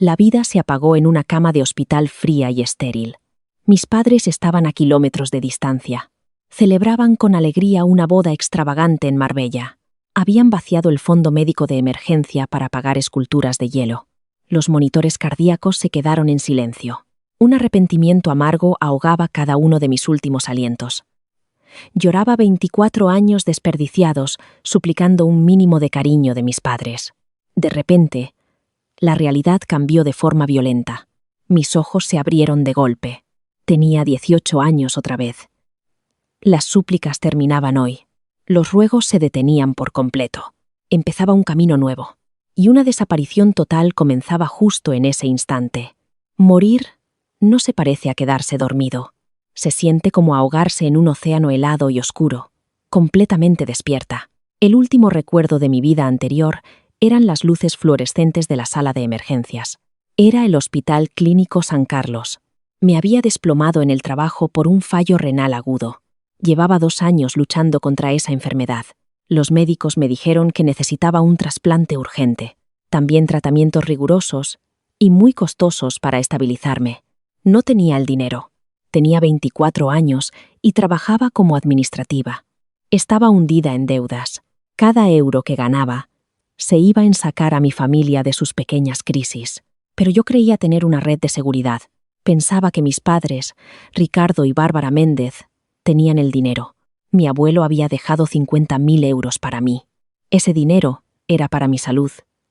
La vida se apagó en una cama de hospital fría y estéril. Mis padres estaban a kilómetros de distancia. Celebraban con alegría una boda extravagante en Marbella. Habían vaciado el fondo médico de emergencia para pagar esculturas de hielo. Los monitores cardíacos se quedaron en silencio. Un arrepentimiento amargo ahogaba cada uno de mis últimos alientos. Lloraba 24 años desperdiciados, suplicando un mínimo de cariño de mis padres. De repente, la realidad cambió de forma violenta. Mis ojos se abrieron de golpe. Tenía 18 años otra vez. Las súplicas terminaban hoy. Los ruegos se detenían por completo. Empezaba un camino nuevo. Y una desaparición total comenzaba justo en ese instante. Morir no se parece a quedarse dormido. Se siente como ahogarse en un océano helado y oscuro, completamente despierta. El último recuerdo de mi vida anterior eran las luces fluorescentes de la sala de emergencias. Era el Hospital Clínico San Carlos. Me había desplomado en el trabajo por un fallo renal agudo. Llevaba 2 años luchando contra esa enfermedad. Los médicos me dijeron que necesitaba un trasplante urgente, también tratamientos rigurosos y muy costosos para estabilizarme. No tenía el dinero. Tenía 24 años y trabajaba como administrativa. Estaba hundida en deudas. Cada euro que ganaba se iba en sacar a mi familia de sus pequeñas crisis. Pero yo creía tener una red de seguridad. Pensaba que mis padres, Ricardo y Bárbara Méndez, tenían el dinero. Mi abuelo había dejado 50.000 euros para mí. Ese dinero era para mi salud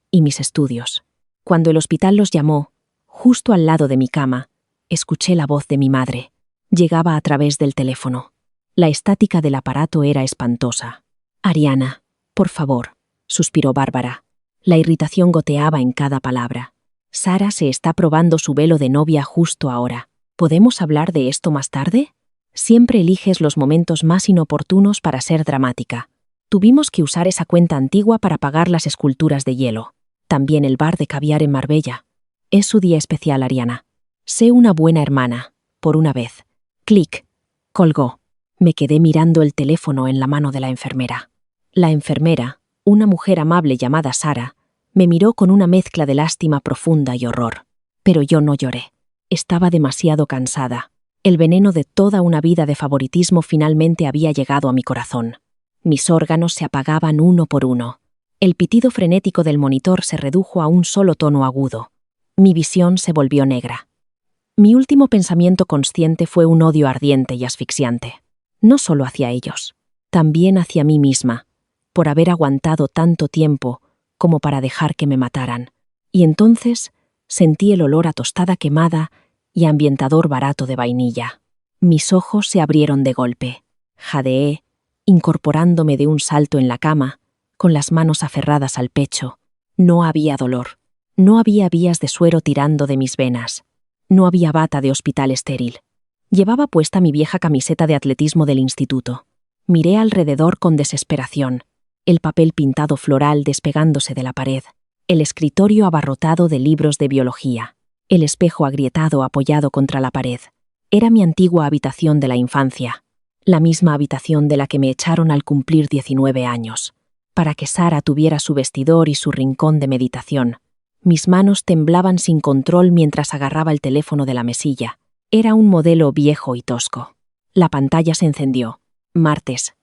y mis estudios. Cuando el hospital los llamó, justo al lado de mi cama, escuché la voz de mi madre. Llegaba a través del teléfono. La estática del aparato era espantosa. «Ariana, por favor», suspiró Bárbara. La irritación goteaba en cada palabra. «Sara se está probando su velo de novia justo ahora. ¿Podemos hablar de esto más tarde?» Siempre eliges los momentos más inoportunos para ser dramática. Tuvimos que usar esa cuenta antigua para pagar las esculturas de hielo. También el bar de caviar en Marbella. Es su día especial, Ariana. Sé una buena hermana, por una vez. Clic. Colgó. Me quedé mirando el teléfono en la mano de la enfermera. La enfermera, una mujer amable llamada Sara, me miró con una mezcla de lástima profunda y horror. Pero yo no lloré. Estaba demasiado cansada. El veneno de toda una vida de favoritismo finalmente había llegado a mi corazón. Mis órganos se apagaban uno por uno. El pitido frenético del monitor se redujo a un solo tono agudo. Mi visión se volvió negra. Mi último pensamiento consciente fue un odio ardiente y asfixiante. No solo hacia ellos, también hacia mí misma, por haber aguantado tanto tiempo como para dejar que me mataran. Y entonces sentí el olor a tostada quemada y ambientador barato de vainilla. Mis ojos se abrieron de golpe. Jadeé, incorporándome de un salto en la cama, con las manos aferradas al pecho. No había dolor. No había vías de suero tirando de mis venas. No había bata de hospital estéril. Llevaba puesta mi vieja camiseta de atletismo del instituto. Miré alrededor con desesperación. El papel pintado floral despegándose de la pared. El escritorio abarrotado de libros de biología. El espejo agrietado apoyado contra la pared. Era mi antigua habitación de la infancia. La misma habitación de la que me echaron al cumplir 19 años. Para que Sara tuviera su vestidor y su rincón de meditación. Mis manos temblaban sin control mientras agarraba el teléfono de la mesilla. Era un modelo viejo y tosco. La pantalla se encendió. Martes,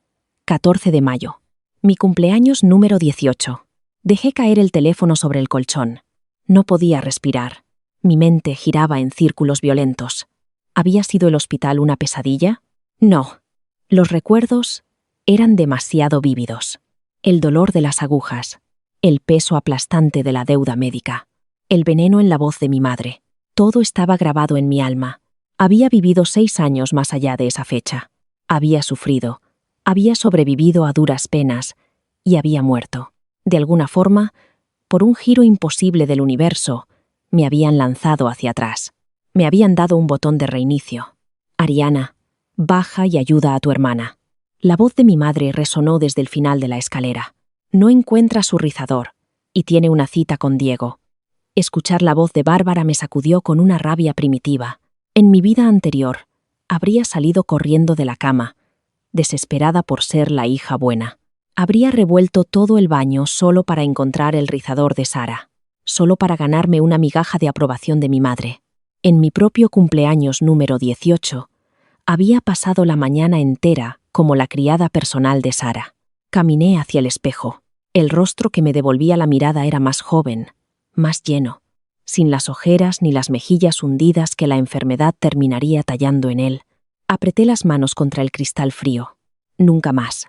14 de mayo. Mi cumpleaños número 18. Dejé caer el teléfono sobre el colchón. No podía respirar. Mi mente giraba en círculos violentos. ¿Había sido el hospital una pesadilla? No. Los recuerdos eran demasiado vívidos. El dolor de las agujas, el peso aplastante de la deuda médica, el veneno en la voz de mi madre. Todo estaba grabado en mi alma. Había vivido 6 años más allá de esa fecha. Había sufrido, había sobrevivido a duras penas y había muerto. De alguna forma, por un giro imposible del universo, me habían lanzado hacia atrás. Me habían dado un botón de reinicio. Ariana, baja y ayuda a tu hermana. La voz de mi madre resonó desde el final de la escalera. No encuentra su rizador y tiene una cita con Diego. Escuchar la voz de Bárbara me sacudió con una rabia primitiva. En mi vida anterior, habría salido corriendo de la cama, desesperada por ser la hija buena. Habría revuelto todo el baño solo para encontrar el rizador de Sara. solo para ganarme una migaja de aprobación de mi madre. En mi propio cumpleaños número 18, había pasado la mañana entera como la criada personal de Sara. Caminé hacia el espejo. El rostro que me devolvía la mirada era más joven, más lleno, sin las ojeras ni las mejillas hundidas que la enfermedad terminaría tallando en él. Apreté las manos contra el cristal frío. Nunca más.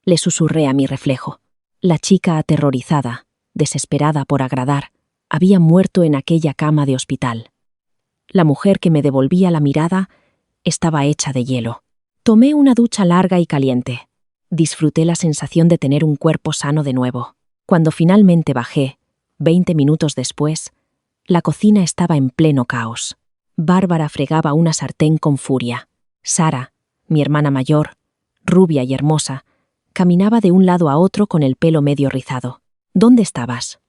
Le susurré a mi reflejo. La chica aterrorizada, desesperada por agradar, había muerto en aquella cama de hospital. La mujer que me devolvía la mirada estaba hecha de hielo. Tomé una ducha larga y caliente. Disfruté la sensación de tener un cuerpo sano de nuevo. Cuando finalmente bajé, 20 minutos después, la cocina estaba en pleno caos. Bárbara fregaba una sartén con furia. Sara, mi hermana mayor, rubia y hermosa, caminaba de un lado a otro con el pelo medio rizado. ¿Dónde estabas?,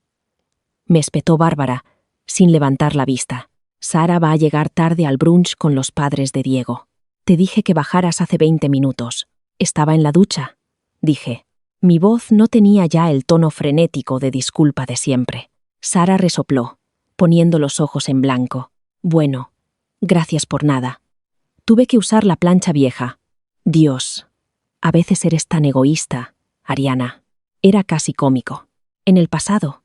me espetó Bárbara, sin levantar la vista. Sara va a llegar tarde al brunch con los padres de Diego. Te dije que bajaras hace 20 minutos. Estaba en la ducha, dije. Mi voz no tenía ya el tono frenético de disculpa de siempre. Sara resopló, poniendo los ojos en blanco. Bueno, gracias por nada. Tuve que usar la plancha vieja. Dios, a veces eres tan egoísta, Ariana. Era casi cómico. En el pasado,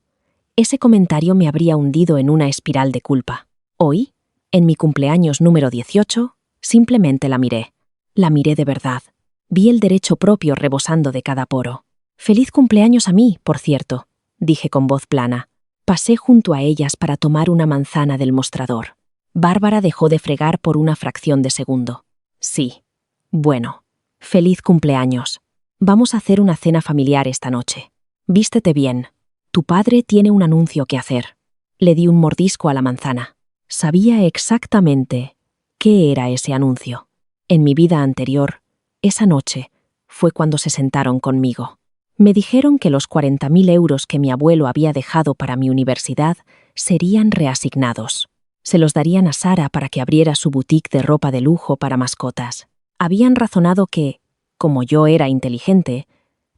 ese comentario me habría hundido en una espiral de culpa. Hoy, en mi cumpleaños número 18, simplemente la miré. La miré de verdad. Vi el derecho propio rebosando de cada poro. «Feliz cumpleaños a mí, por cierto», dije con voz plana. Pasé junto a ellas para tomar una manzana del mostrador. Bárbara dejó de fregar por una fracción de segundo. Sí. Bueno. Feliz cumpleaños. Vamos a hacer una cena familiar esta noche. Vístete bien. Tu padre tiene un anuncio que hacer. Le di un mordisco a la manzana. Sabía exactamente qué era ese anuncio. En mi vida anterior, esa noche, fue cuando se sentaron conmigo. Me dijeron que los 40.000 euros que mi abuelo había dejado para mi universidad serían reasignados. Se los darían a Sara para que abriera su boutique de ropa de lujo para mascotas. Habían razonado que, como yo era inteligente,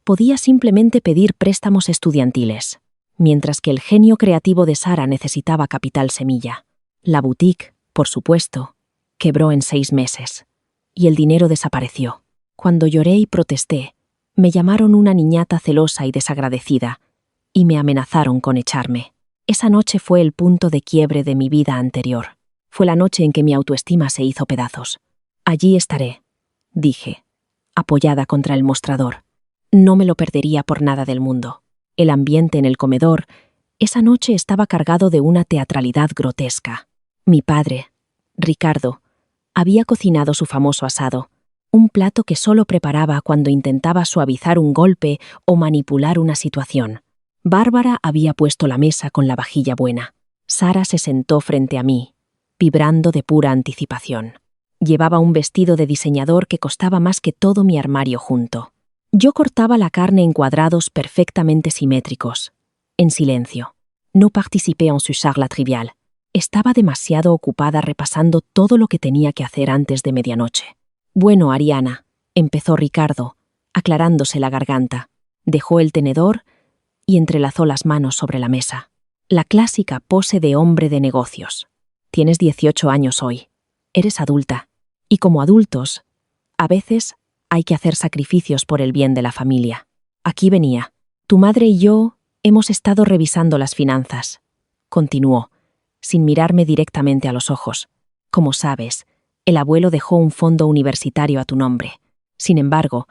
podía simplemente pedir préstamos estudiantiles, mientras que el genio creativo de Sara necesitaba capital semilla. La boutique, por supuesto, quebró en 6 meses, y el dinero desapareció. Cuando lloré y protesté, me llamaron una niñata celosa y desagradecida, y me amenazaron con echarme. Esa noche fue el punto de quiebre de mi vida anterior. Fue la noche en que mi autoestima se hizo pedazos. Allí estaré, dije, apoyada contra el mostrador. No me lo perdería por nada del mundo. El ambiente en el comedor, esa noche estaba cargado de una teatralidad grotesca. Mi padre, Ricardo, había cocinado su famoso asado, un plato que solo preparaba cuando intentaba suavizar un golpe o manipular una situación. Bárbara había puesto la mesa con la vajilla buena. Sara se sentó frente a mí, vibrando de pura anticipación. Llevaba un vestido de diseñador que costaba más que todo mi armario junto. Yo cortaba la carne en cuadrados perfectamente simétricos, en silencio. No participé en su charla trivial. Estaba demasiado ocupada repasando todo lo que tenía que hacer antes de medianoche. Bueno, Ariana, empezó Ricardo, aclarándose la garganta. Dejó el tenedor y entrelazó las manos sobre la mesa. La clásica pose de hombre de negocios. Tienes 18 años hoy. Eres adulta. Y como adultos, a veces hay que hacer sacrificios por el bien de la familia. Aquí venía. Tu madre y yo hemos estado revisando las finanzas. Continuó, sin mirarme directamente a los ojos. Como sabes, el abuelo dejó un fondo universitario a tu nombre. Sin embargo,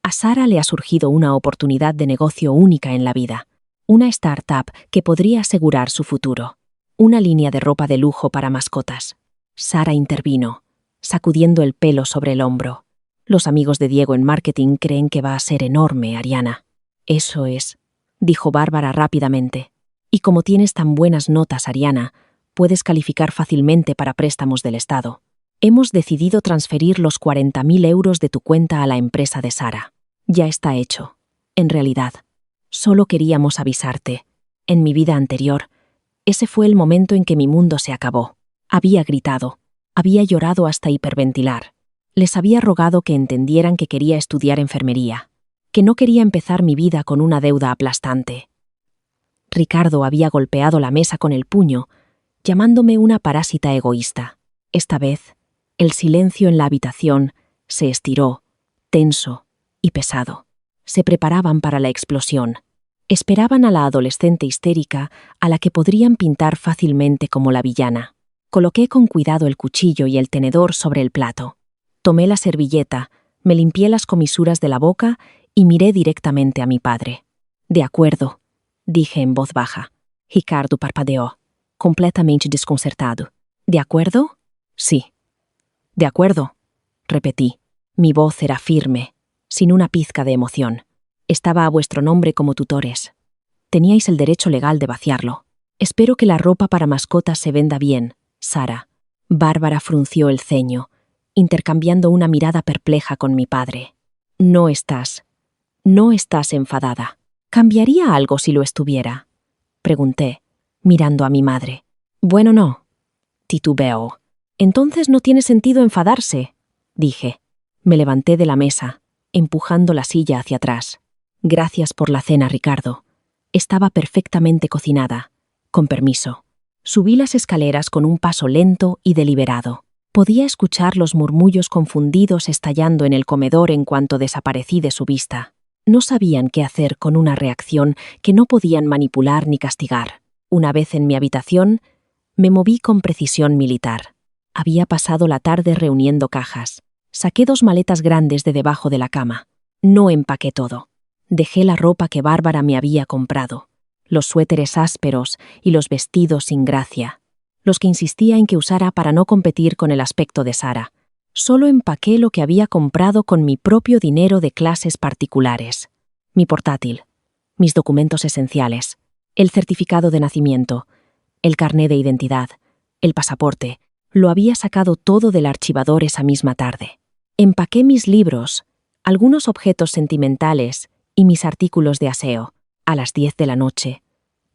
a Sara le ha surgido una oportunidad de negocio única en la vida. Una startup que podría asegurar su futuro. Una línea de ropa de lujo para mascotas. Sara intervino, sacudiendo el pelo sobre el hombro. Los amigos de Diego en marketing creen que va a ser enorme, Ariana. Eso es, dijo Bárbara rápidamente. Y como tienes tan buenas notas, Ariana, puedes calificar fácilmente para préstamos del Estado. Hemos decidido transferir los 40.000 euros de tu cuenta a la empresa de Sara. Ya está hecho. En realidad, solo queríamos avisarte. En mi vida anterior, ese fue el momento en que mi mundo se acabó. Había gritado, había llorado hasta hiperventilar. Les había rogado que entendieran que quería estudiar enfermería, que no quería empezar mi vida con una deuda aplastante. Ricardo había golpeado la mesa con el puño, llamándome una parásita egoísta. Esta vez, el silencio en la habitación se estiró, tenso y pesado. Se preparaban para la explosión. Esperaban a la adolescente histérica a la que podrían pintar fácilmente como la villana. Coloqué con cuidado el cuchillo y el tenedor sobre el plato. Tomé la servilleta, me limpié las comisuras de la boca y miré directamente a mi padre. «De acuerdo», dije en voz baja. Ricardo parpadeó, completamente desconcertado. «¿De acuerdo?» «Sí». «De acuerdo», repetí. Mi voz era firme, sin una pizca de emoción. «Estaba a vuestro nombre como tutores. Teníais el derecho legal de vaciarlo. Espero que la ropa para mascotas se venda bien, Sara». Bárbara frunció el ceño, intercambiando una mirada perpleja con mi padre. No estás enfadada. ¿Cambiaría algo si lo estuviera?», pregunté, mirando a mi madre. «Bueno, no», titubeó. «Entonces no tiene sentido enfadarse», dije. Me levanté de la mesa, empujando la silla hacia atrás. «Gracias por la cena, Ricardo. Estaba perfectamente cocinada. Con permiso». Subí las escaleras con un paso lento y deliberado. Podía escuchar los murmullos confundidos estallando en el comedor en cuanto desaparecí de su vista. No sabían qué hacer con una reacción que no podían manipular ni castigar. Una vez en mi habitación, me moví con precisión militar. Había pasado la tarde reuniendo cajas. Saqué 2 maletas grandes de debajo de la cama. No empaqué todo. Dejé la ropa que Bárbara me había comprado, los suéteres ásperos y los vestidos sin gracia, los que insistía en que usara para no competir con el aspecto de Sara. Solo empaqué lo que había comprado con mi propio dinero de clases particulares. Mi portátil, mis documentos esenciales, el certificado de nacimiento, el carné de identidad, el pasaporte. Lo había sacado todo del archivador esa misma tarde. Empaqué mis libros, algunos objetos sentimentales y mis artículos de aseo. A las 10 de la noche,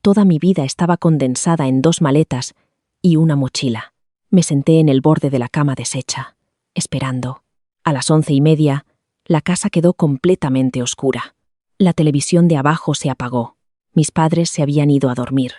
toda mi vida estaba condensada en 2 maletas y una mochila. Me senté en el borde de la cama deshecha, esperando. A las 11:30, la casa quedó completamente oscura. La televisión de abajo se apagó. Mis padres se habían ido a dormir.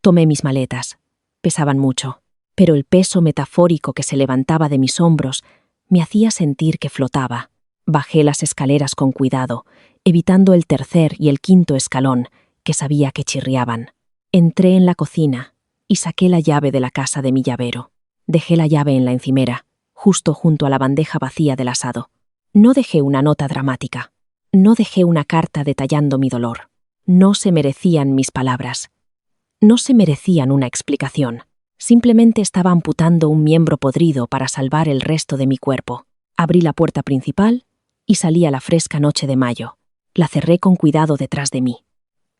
Tomé mis maletas. Pesaban mucho, pero el peso metafórico que se levantaba de mis hombros me hacía sentir que flotaba. Bajé las escaleras con cuidado, evitando el 3er y el 5.º escalón, que sabía que chirriaban. Entré en la cocina y saqué la llave de la casa de mi llavero. Dejé la llave en la encimera, justo junto a la bandeja vacía del asado. No dejé una nota dramática. No dejé una carta detallando mi dolor. No se merecían mis palabras. No se merecían una explicación. Simplemente estaba amputando un miembro podrido para salvar el resto de mi cuerpo. Abrí la puerta principal y salí a la fresca noche de mayo. La cerré con cuidado detrás de mí.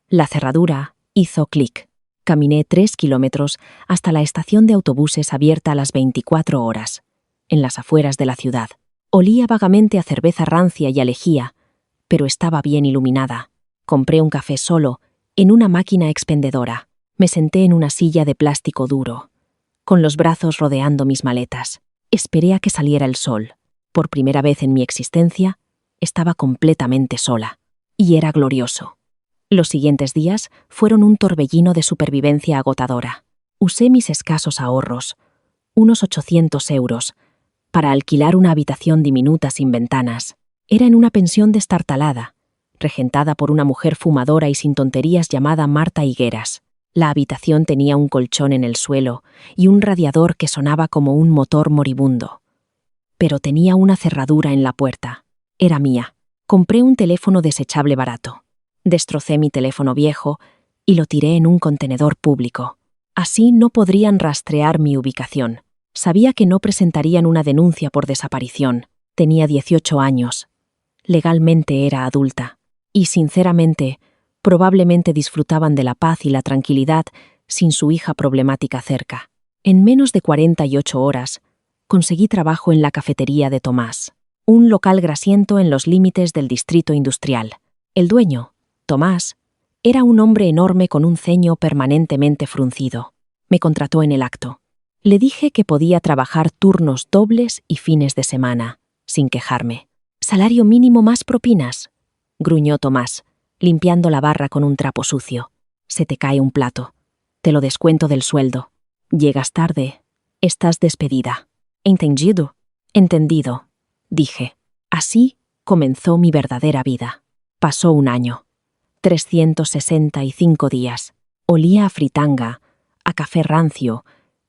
La cerradura hizo clic. Caminé 3 kilómetros hasta la estación de autobuses abierta a las 24 horas, en las afueras de la ciudad. Olía vagamente a cerveza rancia y a lejía, pero estaba bien iluminada. Compré un café solo, en una máquina expendedora. Me senté en una silla de plástico duro, con los brazos rodeando mis maletas. Esperé a que saliera el sol. Por primera vez en mi existencia, estaba completamente sola. Y era glorioso. Los siguientes días fueron un torbellino de supervivencia agotadora. Usé mis escasos ahorros, unos 800 euros, para alquilar una habitación diminuta sin ventanas. Era en una pensión destartalada, regentada por una mujer fumadora y sin tonterías llamada Marta Higueras. La habitación tenía un colchón en el suelo y un radiador que sonaba como un motor moribundo. Pero tenía una cerradura en la puerta. Era mía. Compré un teléfono desechable barato. Destrocé mi teléfono viejo y lo tiré en un contenedor público. Así no podrían rastrear mi ubicación. Sabía que no presentarían una denuncia por desaparición. Tenía 18 años. Legalmente era adulta. Y, sinceramente, probablemente disfrutaban de la paz y la tranquilidad sin su hija problemática cerca. En menos de 48 horas, conseguí trabajo en la cafetería de Tomás, un local grasiento en los límites del distrito industrial. El dueño, Tomás, era un hombre enorme con un ceño permanentemente fruncido. Me contrató en el acto. Le dije que podía trabajar turnos dobles y fines de semana, sin quejarme. «¿Salario mínimo más propinas?», gruñó Tomás, limpiando la barra con un trapo sucio. Se te cae un plato. Te lo descuento del sueldo. Llegas tarde. Estás despedida. ¿Entendido? Entendido, dije. Así comenzó mi verdadera vida. Pasó un año. 365 días. Olía a fritanga, a café rancio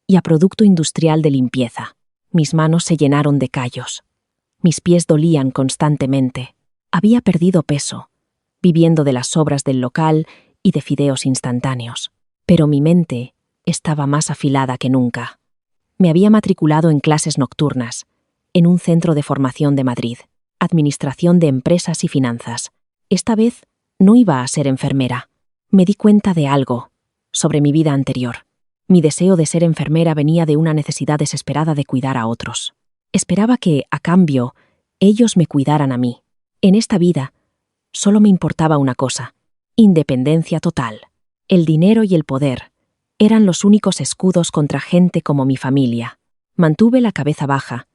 y a producto industrial de limpieza. Mis manos se llenaron de callos. Mis pies dolían constantemente. Había perdido peso, viviendo de las sobras del local y de fideos instantáneos. Pero mi mente estaba más afilada que nunca. Me había matriculado en clases nocturnas, en un centro de formación de Madrid, administración de empresas y finanzas. Esta vez no iba a ser enfermera. Me di cuenta de algo sobre mi vida anterior. Mi deseo de ser enfermera venía de una necesidad desesperada de cuidar a otros. Esperaba que, a cambio, ellos me cuidaran a mí. En esta vida, solo me importaba una cosa: independencia total. El dinero y el poder eran los únicos escudos contra gente como mi familia. Mantuve la cabeza baja,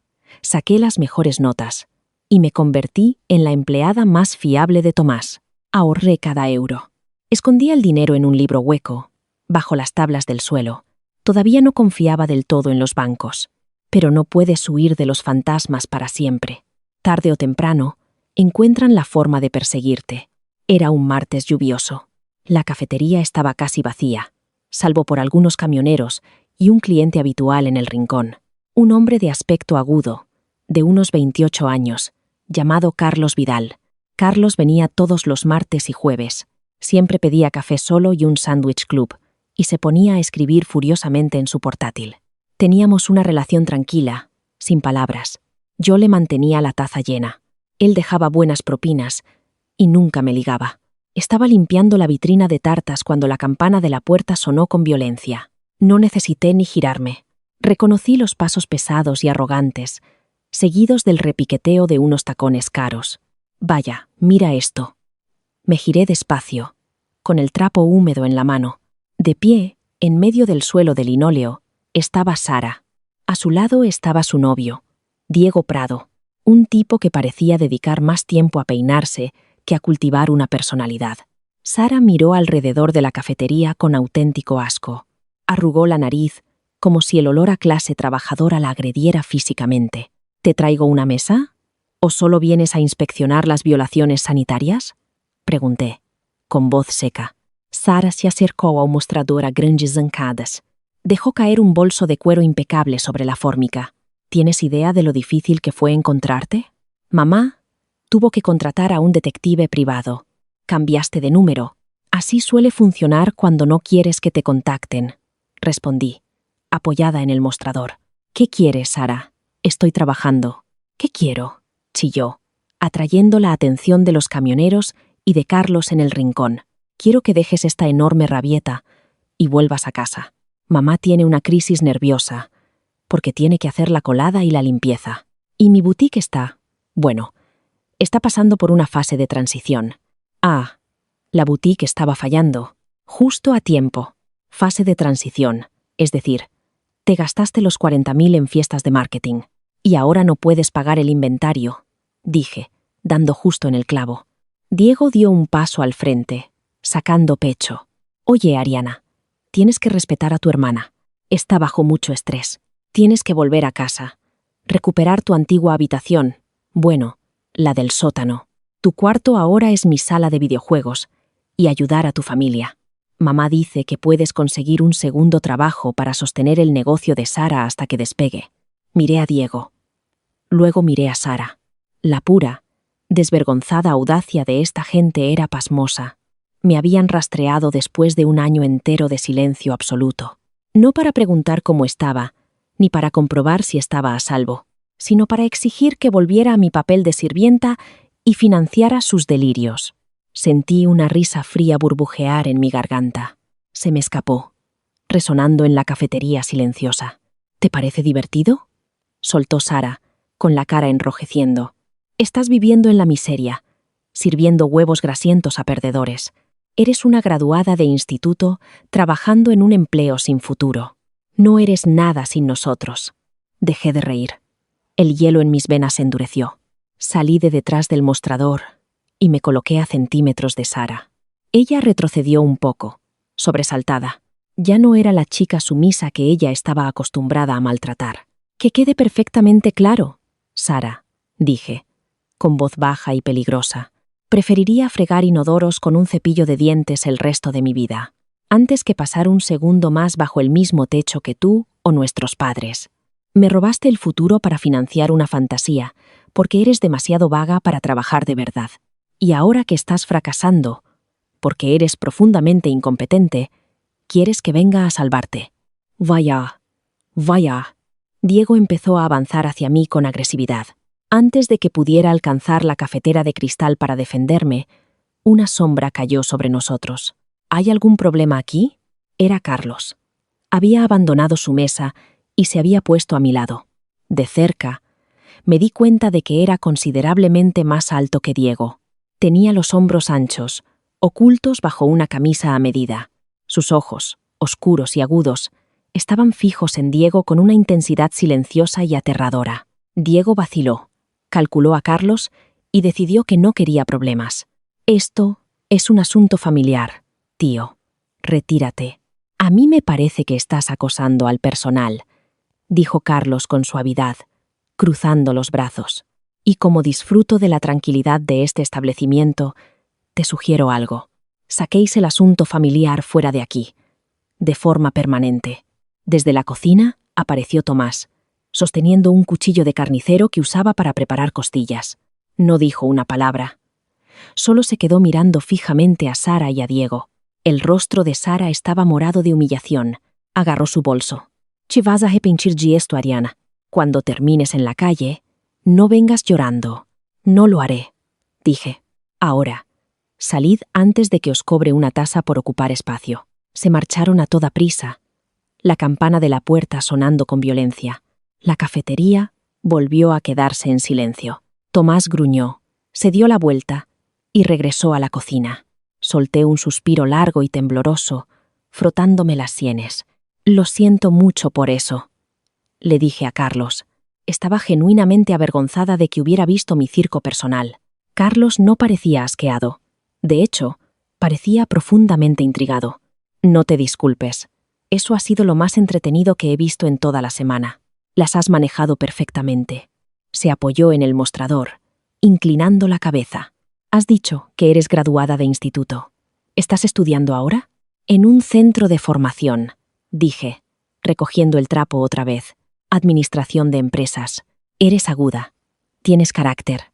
saqué las mejores notas y me convertí en la empleada más fiable de Tomás. Ahorré cada euro. Escondía el dinero en un libro hueco, bajo las tablas del suelo. Todavía no confiaba del todo en los bancos. Pero no puedes huir de los fantasmas para siempre. Tarde o temprano, encuentran la forma de perseguirte. Era un martes lluvioso. La cafetería estaba casi vacía, salvo por algunos camioneros y un cliente habitual en el rincón. Un hombre de aspecto agudo, de unos 28 años, llamado Carlos Vidal. Carlos venía todos los martes y jueves. Siempre pedía café solo y un sándwich club, y se ponía a escribir furiosamente en su portátil. Teníamos una relación tranquila, sin palabras. Yo le mantenía la taza llena. Él dejaba buenas propinas y nunca me ligaba. Estaba limpiando la vitrina de tartas cuando la campana de la puerta sonó con violencia. No necesité ni girarme. Reconocí los pasos pesados y arrogantes, seguidos del repiqueteo de unos tacones caros. Vaya, mira esto. Me giré despacio, con el trapo húmedo en la mano. De pie, en medio del suelo de linóleo, estaba Sara. A su lado estaba su novio, Diego Prado, un tipo que parecía dedicar más tiempo a peinarse que a cultivar una personalidad. Sara miró alrededor de la cafetería con auténtico asco. Arrugó la nariz, como si el olor a clase trabajadora la agrediera físicamente. ¿Te traigo una mesa? ¿O solo vienes a inspeccionar las violaciones sanitarias?, pregunté, con voz seca. Sara se acercó a un mostrador a grandes zancadas. Dejó caer un bolso de cuero impecable sobre la fórmica. ¿Tienes idea de lo difícil que fue encontrarte? Mamá tuvo que contratar a un detective privado. Cambiaste de número. Así suele funcionar cuando no quieres que te contacten, respondí, apoyada en el mostrador. ¿Qué quieres, Sara? Estoy trabajando. ¿Qué quiero?, chilló, atrayendo la atención de los camioneros y de Carlos en el rincón. Quiero que dejes esta enorme rabieta y vuelvas a casa. Mamá tiene una crisis nerviosa, porque tiene que hacer la colada y la limpieza. Y mi boutique está pasando por una fase de transición. Ah, la boutique estaba fallando. Justo a tiempo. Fase de transición, es decir, te gastaste los 40.000 en fiestas de marketing. Y ahora no puedes pagar el inventario, dije, dando justo en el clavo. Diego dio un paso al frente, sacando pecho. Oye, Ariana, tienes que respetar a tu hermana. Está bajo mucho estrés. Tienes que volver a casa. Recuperar tu antigua habitación. Bueno, la del sótano. Tu cuarto ahora es mi sala de videojuegos. Y ayudar a tu familia. Mamá dice que puedes conseguir un segundo trabajo para sostener el negocio de Sara hasta que despegue. Miré a Diego. Luego miré a Sara. La pura, desvergonzada audacia de esta gente era pasmosa. Me habían rastreado después de un año entero de silencio absoluto. No para preguntar cómo estaba, ni para comprobar si estaba a salvo, sino para exigir que volviera a mi papel de sirvienta y financiara sus delirios. Sentí una risa fría burbujear en mi garganta. Se me escapó, resonando en la cafetería silenciosa. ¿Te parece divertido?, soltó Sara, con la cara enrojeciendo. Estás viviendo en la miseria, sirviendo huevos grasientos a perdedores. Eres una graduada de instituto trabajando en un empleo sin futuro. No eres nada sin nosotros. Dejé de reír. El hielo en mis venas se endureció. Salí de detrás del mostrador y me coloqué a centímetros de Sara. Ella retrocedió un poco, sobresaltada. Ya no era la chica sumisa que ella estaba acostumbrada a maltratar. Que quede perfectamente claro, Sara, dije, con voz baja y peligrosa. Preferiría fregar inodoros con un cepillo de dientes el resto de mi vida, antes que pasar un segundo más bajo el mismo techo que tú o nuestros padres. Me robaste el futuro para financiar una fantasía, porque eres demasiado vaga para trabajar de verdad. Y ahora que estás fracasando, porque eres profundamente incompetente, quieres que venga a salvarte. Vaya, vaya. Diego empezó a avanzar hacia mí con agresividad. Antes de que pudiera alcanzar la cafetera de cristal para defenderme, una sombra cayó sobre nosotros. ¿Hay algún problema aquí? Era Carlos. Había abandonado su mesa y se había puesto a mi lado. De cerca, me di cuenta de que era considerablemente más alto que Diego. Tenía los hombros anchos, ocultos bajo una camisa a medida. Sus ojos, oscuros y agudos, estaban fijos en Diego con una intensidad silenciosa y aterradora. Diego vaciló, calculó a Carlos y decidió que no quería problemas. Esto es un asunto familiar, tío. Retírate. A mí me parece que estás acosando al personal, dijo Carlos con suavidad, cruzando los brazos. Y como disfruto de la tranquilidad de este establecimiento, te sugiero algo. Saquéis el asunto familiar fuera de aquí, de forma permanente. Desde la cocina apareció Tomás, sosteniendo un cuchillo de carnicero que usaba para preparar costillas. No dijo una palabra. Solo se quedó mirando fijamente a Sara y a Diego. El rostro de Sara estaba morado de humillación. Agarró su bolso. «Ci vas a arrepentir de esto, Ariana. Cuando termines en la calle, no vengas llorando». «No lo haré», dije. «Ahora, salid antes de que os cobre una tasa por ocupar espacio». Se marcharon a toda prisa, la campana de la puerta sonando con violencia. La cafetería volvió a quedarse en silencio. Tomás gruñó, se dio la vuelta y regresó a la cocina. Solté un suspiro largo y tembloroso, frotándome las sienes. «Lo siento mucho por eso», le dije a Carlos. Estaba genuinamente avergonzada de que hubiera visto mi circo personal. Carlos no parecía asqueado. De hecho, parecía profundamente intrigado. «No te disculpes. Eso ha sido lo más entretenido que he visto en toda la semana. Las has manejado perfectamente». Se apoyó en el mostrador, inclinando la cabeza. «Has dicho que eres graduada de instituto. ¿Estás estudiando ahora?» «En un centro de formación», dije, recogiendo el trapo otra vez. «Administración de empresas. Eres aguda. Tienes carácter»,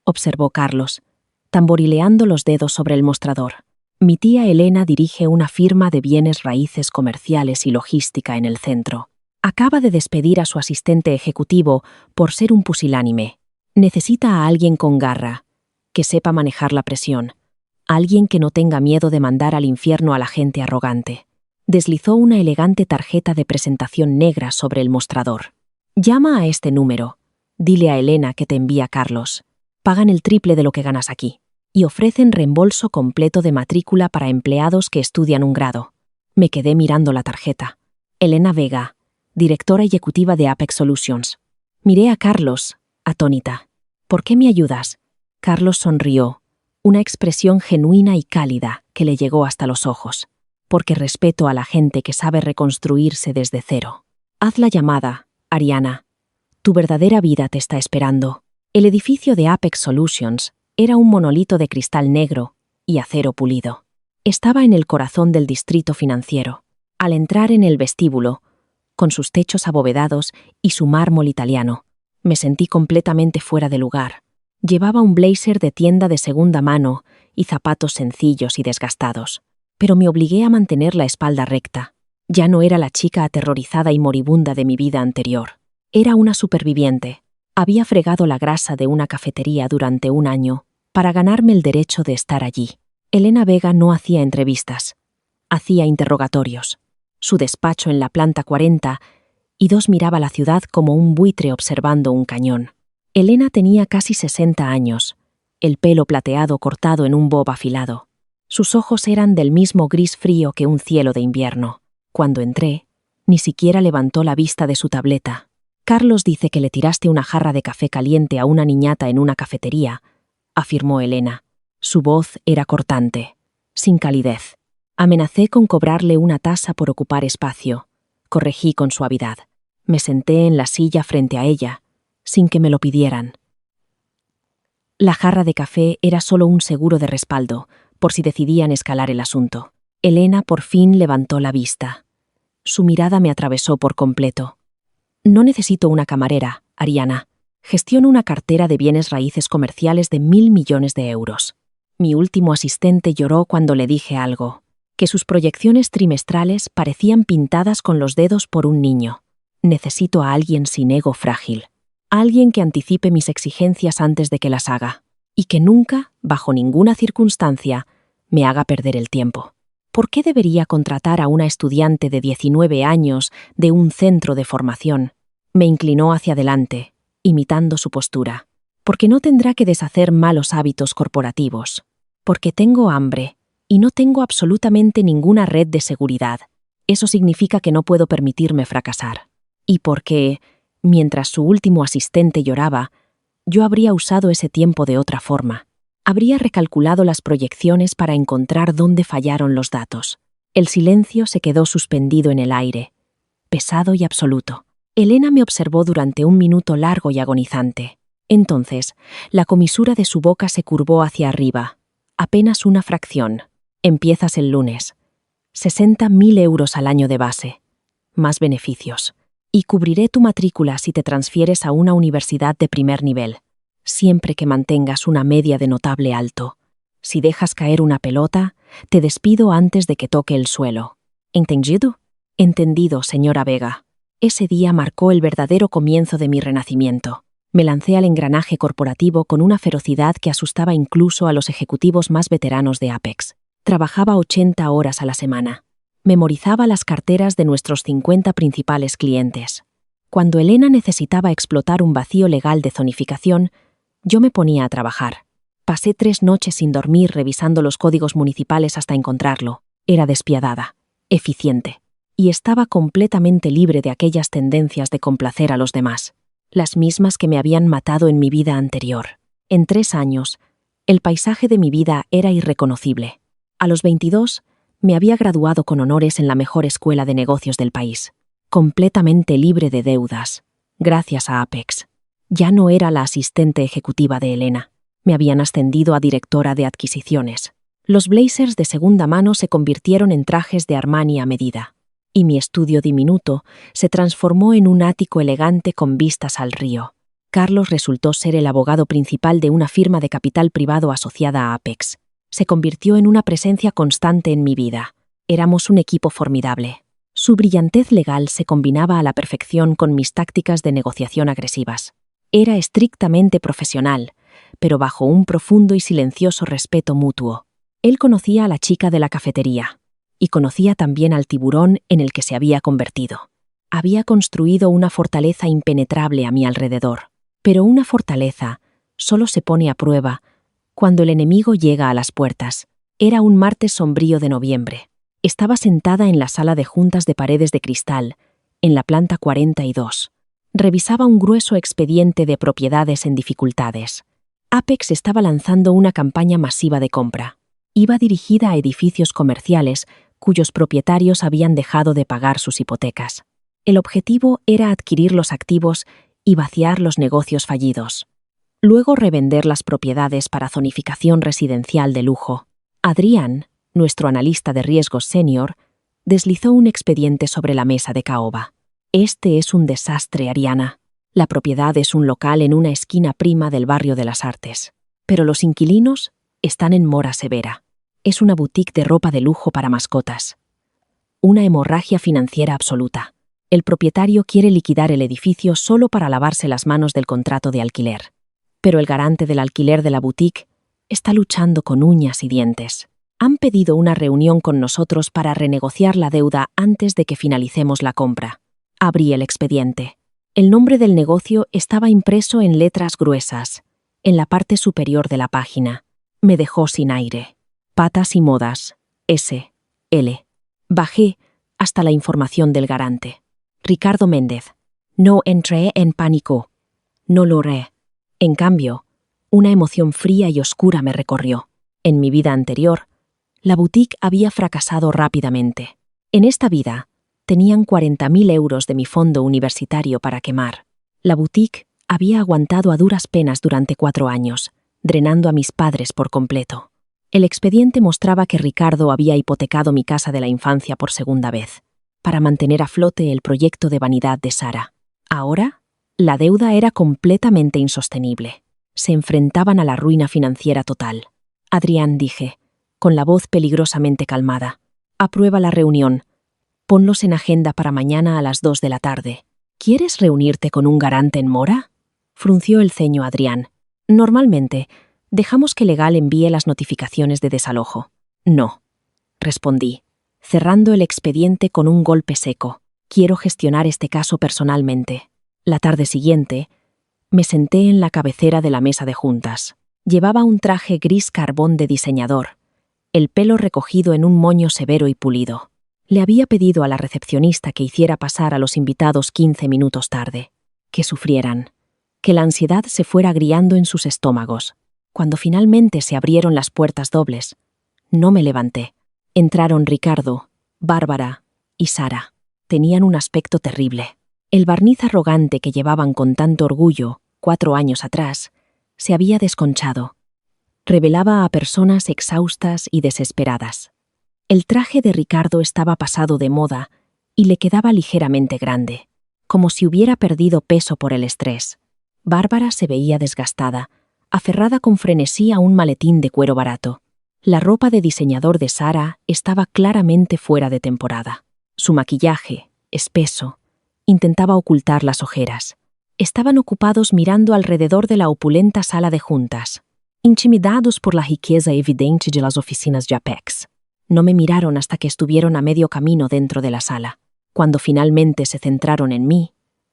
observó Carlos, tamborileando los dedos sobre el mostrador. «Mi tía Elena dirige una firma de bienes raíces comerciales y logística en el centro. Acaba de despedir a su asistente ejecutivo por ser un pusilánime. Necesita a alguien con garra, que sepa manejar la presión, alguien que no tenga miedo de mandar al infierno a la gente arrogante». Deslizó una elegante tarjeta de presentación negra sobre el mostrador. «Llama a este número. Dile a Elena que te envía Carlos. Pagan el triple de lo que ganas aquí. Y ofrecen reembolso completo de matrícula para empleados que estudian un grado». Me quedé mirando la tarjeta. Elena Vega, directora ejecutiva de Apex Solutions. Miré a Carlos, atónita. «¿Por qué me ayudas?» Carlos sonrió, una expresión genuina y cálida que le llegó hasta los ojos. «Porque respeto a la gente que sabe reconstruirse desde cero. Haz la llamada, Ariana. Tu verdadera vida te está esperando». El edificio de Apex Solutions era un monolito de cristal negro y acero pulido. Estaba en el corazón del distrito financiero. Al entrar en el vestíbulo, con sus techos abovedados y su mármol italiano, me sentí completamente fuera de lugar. Llevaba un blazer de tienda de segunda mano y zapatos sencillos y desgastados, pero me obligué a mantener la espalda recta. Ya no era la chica aterrorizada y moribunda de mi vida anterior. Era una superviviente. Había fregado la grasa de una cafetería durante un año para ganarme el derecho de estar allí. Elena Vega no hacía entrevistas, hacía interrogatorios. Su despacho en la planta 40 y 2 miraba la ciudad como un buitre observando un cañón. Elena tenía casi 60 años, el pelo plateado cortado en un bob afilado. Sus ojos eran del mismo gris frío que un cielo de invierno. Cuando entré, ni siquiera levantó la vista de su tableta. «Carlos dice que le tiraste una jarra de café caliente a una niñata en una cafetería», afirmó Elena. Su voz era cortante, sin calidez. Amenacé con cobrarle una tasa por ocupar espacio. Corregí con suavidad. Me senté en la silla frente a ella, sin que me lo pidieran. La jarra de café era solo un seguro de respaldo, por si decidían escalar el asunto. Elena por fin levantó la vista. Su mirada me atravesó por completo. No necesito una camarera, Ariana. Gestiono una cartera de bienes raíces comerciales de 1.000 millones de euros. Mi último asistente lloró cuando le dije algo, que sus proyecciones trimestrales parecían pintadas con los dedos por un niño. Necesito a alguien sin ego frágil. Alguien que anticipe mis exigencias antes de que las haga. Y que nunca, bajo ninguna circunstancia, me haga perder el tiempo. ¿Por qué debería contratar a una estudiante de 19 años de un centro de formación? Me inclinó hacia adelante, imitando su postura. Porque no tendrá que deshacer malos hábitos corporativos. Porque tengo hambre y no tengo absolutamente ninguna red de seguridad. Eso significa que no puedo permitirme fracasar. Y porque, mientras su último asistente lloraba, yo habría usado ese tiempo de otra forma. Habría recalculado las proyecciones para encontrar dónde fallaron los datos. El silencio se quedó suspendido en el aire, pesado y absoluto. Elena me observó durante un minuto largo y agonizante. Entonces, la comisura de su boca se curvó hacia arriba. Apenas una fracción. Empiezas el lunes. 60.000 euros al año de base. Más beneficios. Y cubriré tu matrícula si te transfieres a una universidad de primer nivel. Siempre que mantengas una media de notable alto. Si dejas caer una pelota, te despido antes de que toque el suelo. ¿Entendido? Entendido, señora Vega. Ese día marcó el verdadero comienzo de mi renacimiento. Me lancé al engranaje corporativo con una ferocidad que asustaba incluso a los ejecutivos más veteranos de Apex. Trabajaba 80 horas a la semana. Memorizaba las carteras de nuestros 50 principales clientes. Cuando Elena necesitaba explotar un vacío legal de zonificación, yo me ponía a trabajar. Pasé 3 noches sin dormir revisando los códigos municipales hasta encontrarlo. Era despiadada, eficiente, y estaba completamente libre de aquellas tendencias de complacer a los demás, las mismas que me habían matado en mi vida anterior. En 3 años, el paisaje de mi vida era irreconocible. A los 22, me había graduado con honores en la mejor escuela de negocios del país, completamente libre de deudas, gracias a Apex. Ya no era la asistente ejecutiva de Elena. Me habían ascendido a directora de adquisiciones. Los blazers de segunda mano se convirtieron en trajes de Armani a medida, y mi estudio diminuto se transformó en un ático elegante con vistas al río. Carlos resultó ser el abogado principal de una firma de capital privado asociada a Apex. Se convirtió en una presencia constante en mi vida. Éramos un equipo formidable. Su brillantez legal se combinaba a la perfección con mis tácticas de negociación agresivas. Era estrictamente profesional, pero bajo un profundo y silencioso respeto mutuo. Él conocía a la chica de la cafetería, y conocía también al tiburón en el que se había convertido. Había construido una fortaleza impenetrable a mi alrededor, pero una fortaleza solo se pone a prueba cuando el enemigo llega a las puertas. Era un martes sombrío de noviembre. Estaba sentada en la sala de juntas de paredes de cristal, en la planta 42. Revisaba un grueso expediente de propiedades en dificultades. Apex estaba lanzando una campaña masiva de compra. Iba dirigida a edificios comerciales cuyos propietarios habían dejado de pagar sus hipotecas. El objetivo era adquirir los activos y vaciar los negocios fallidos. Luego revender las propiedades para zonificación residencial de lujo. Adrián, nuestro analista de riesgos senior, deslizó un expediente sobre la mesa de caoba. Este es un desastre, Ariana. La propiedad es un local en una esquina prima del barrio de las Artes. Pero los inquilinos están en mora severa. Es una boutique de ropa de lujo para mascotas. Una hemorragia financiera absoluta. El propietario quiere liquidar el edificio solo para lavarse las manos del contrato de alquiler. Pero el garante del alquiler de la boutique está luchando con uñas y dientes. Han pedido una reunión con nosotros para renegociar la deuda antes de que finalicemos la compra. Abrí el expediente. El nombre del negocio estaba impreso en letras gruesas, en la parte superior de la página. Me dejó sin aire. Patas y modas. S. L. Bajé hasta la información del garante. Ricardo Méndez. No entré en pánico. No lo haré. En cambio, una emoción fría y oscura me recorrió. En mi vida anterior, La boutique había fracasado rápidamente. En esta vida, tenían 40.000 euros de mi fondo universitario para quemar. La boutique había aguantado a duras penas durante 4 años, drenando a mis padres por completo. El expediente mostraba que Ricardo había hipotecado mi casa de la infancia por segunda vez, para mantener a flote el proyecto de vanidad de Sara. Ahora, la deuda era completamente insostenible. Se enfrentaban a la ruina financiera total. Adrián, dije, con la voz peligrosamente calmada, aprueba la reunión. Ponlos en agenda para mañana a las 2 de la tarde. ¿Quieres reunirte con un garante en mora? Frunció el ceño Adrián. Normalmente, dejamos que legal envíe las notificaciones de desalojo. No, respondí, cerrando el expediente con un golpe seco. Quiero gestionar este caso personalmente. La tarde siguiente, me senté en la cabecera de la mesa de juntas. Llevaba un traje gris carbón de diseñador, el pelo recogido en un moño severo y pulido. Le había pedido a la recepcionista que hiciera pasar a los invitados 15 minutos tarde, que sufrieran, que la ansiedad se fuera agriando en sus estómagos. Cuando finalmente se abrieron las puertas dobles, no me levanté. Entraron Ricardo, Bárbara y Sara. Tenían un aspecto terrible. El barniz arrogante que llevaban con tanto orgullo 4 años atrás se había desconchado. Revelaba a personas exhaustas y desesperadas. El traje de Ricardo estaba pasado de moda y le quedaba ligeramente grande, como si hubiera perdido peso por el estrés. Bárbara se veía desgastada, aferrada con frenesí a un maletín de cuero barato. La ropa de diseñador de Sara estaba claramente fuera de temporada. Su maquillaje, espeso, intentaba ocultar las ojeras. Estaban ocupados mirando alrededor de la opulenta sala de juntas, intimidados por la riqueza evidente de las oficinas de Apex. No me miraron hasta que estuvieron a medio camino dentro de la sala. Cuando finalmente se centraron en mí,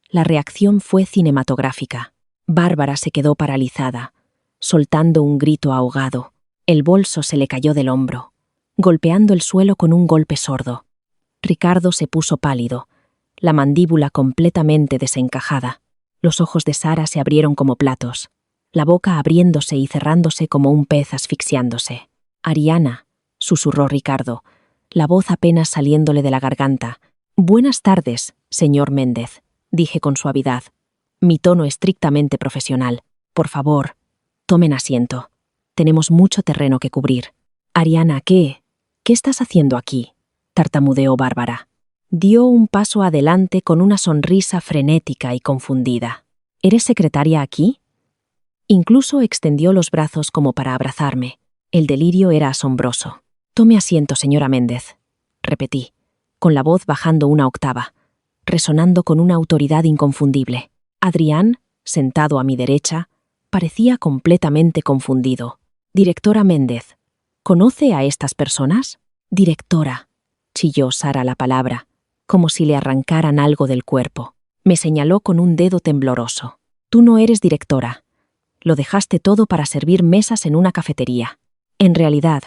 la reacción fue cinematográfica. Bárbara se quedó paralizada, soltando un grito ahogado. El bolso se le cayó del hombro, golpeando el suelo con un golpe sordo. Ricardo se puso pálido, la mandíbula completamente desencajada. Los ojos de Sara se abrieron como platos, la boca abriéndose y cerrándose como un pez asfixiándose. «Ariana», susurró Ricardo, la voz apenas saliéndole de la garganta. «Buenas tardes, señor Méndez», dije con suavidad. Mi tono estrictamente profesional. «Por favor, tomen asiento. Tenemos mucho terreno que cubrir». «Ariana, ¿qué estás haciendo aquí?», tartamudeó Bárbara. Dio un paso adelante con una sonrisa frenética y confundida. «¿Eres secretaria aquí?». Incluso extendió los brazos como para abrazarme. El delirio era asombroso. «Tome asiento, señora Méndez», repetí, con la voz bajando una octava, resonando con una autoridad inconfundible. Adrián, sentado a mi derecha, parecía completamente confundido. «Directora Méndez, ¿conoce a estas personas?». «Directora», chilló Sara la palabra, como si le arrancaran algo del cuerpo. Me señaló con un dedo tembloroso. «Tú no eres directora. Lo dejaste todo para servir mesas en una cafetería». «En realidad»,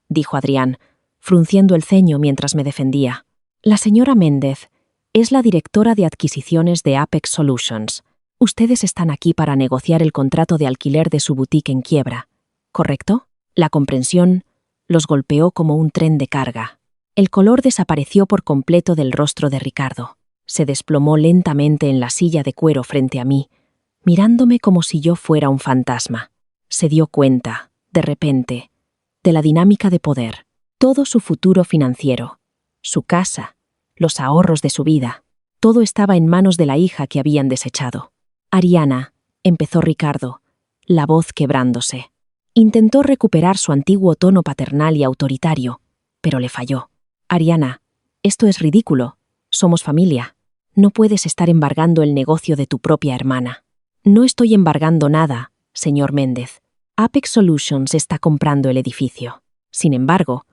dijo Adrián, frunciendo el ceño mientras me defendía, «la señora Méndez es la directora de adquisiciones de Apex Solutions. Ustedes están aquí para negociar el contrato de alquiler de su boutique en quiebra, ¿correcto?». La comprensión los golpeó como un tren de carga. El color desapareció por completo del rostro de Ricardo. Se desplomó lentamente en la silla de cuero frente a mí, mirándome como si yo fuera un fantasma. Se dio cuenta, de repente, de la dinámica de poder. Todo su futuro financiero, su casa, los ahorros de su vida, todo estaba en manos de la hija que habían desechado. «Ariana», empezó Ricardo, la voz quebrándose. Intentó recuperar su antiguo tono paternal y autoritario, pero le falló. «Ariana, esto es ridículo. Somos familia. No puedes estar embargando el negocio de tu propia hermana». «No estoy embargando nada, señor Méndez. Apex Solutions está comprando el edificio. Sin embargo,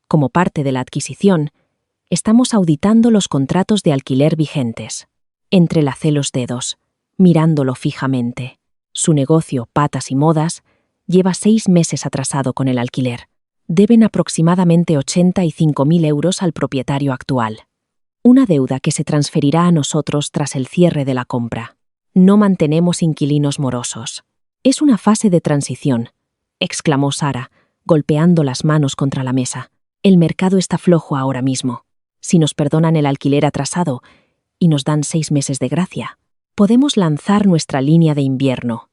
como parte de la adquisición, estamos auditando los contratos de alquiler vigentes». Entrelacé los dedos, mirándolo fijamente. Su negocio, Patas y Modas, lleva 6 meses atrasado con el alquiler. Deben aproximadamente 85.000 euros al propietario actual. Una deuda que se transferirá a nosotros tras el cierre de la compra. No mantenemos inquilinos morosos. «Es una fase de transición», exclamó Sara, golpeando las manos contra la mesa. El mercado está flojo ahora mismo. Si nos perdonan el alquiler atrasado y nos dan 6 meses de gracia, podemos lanzar nuestra línea de invierno.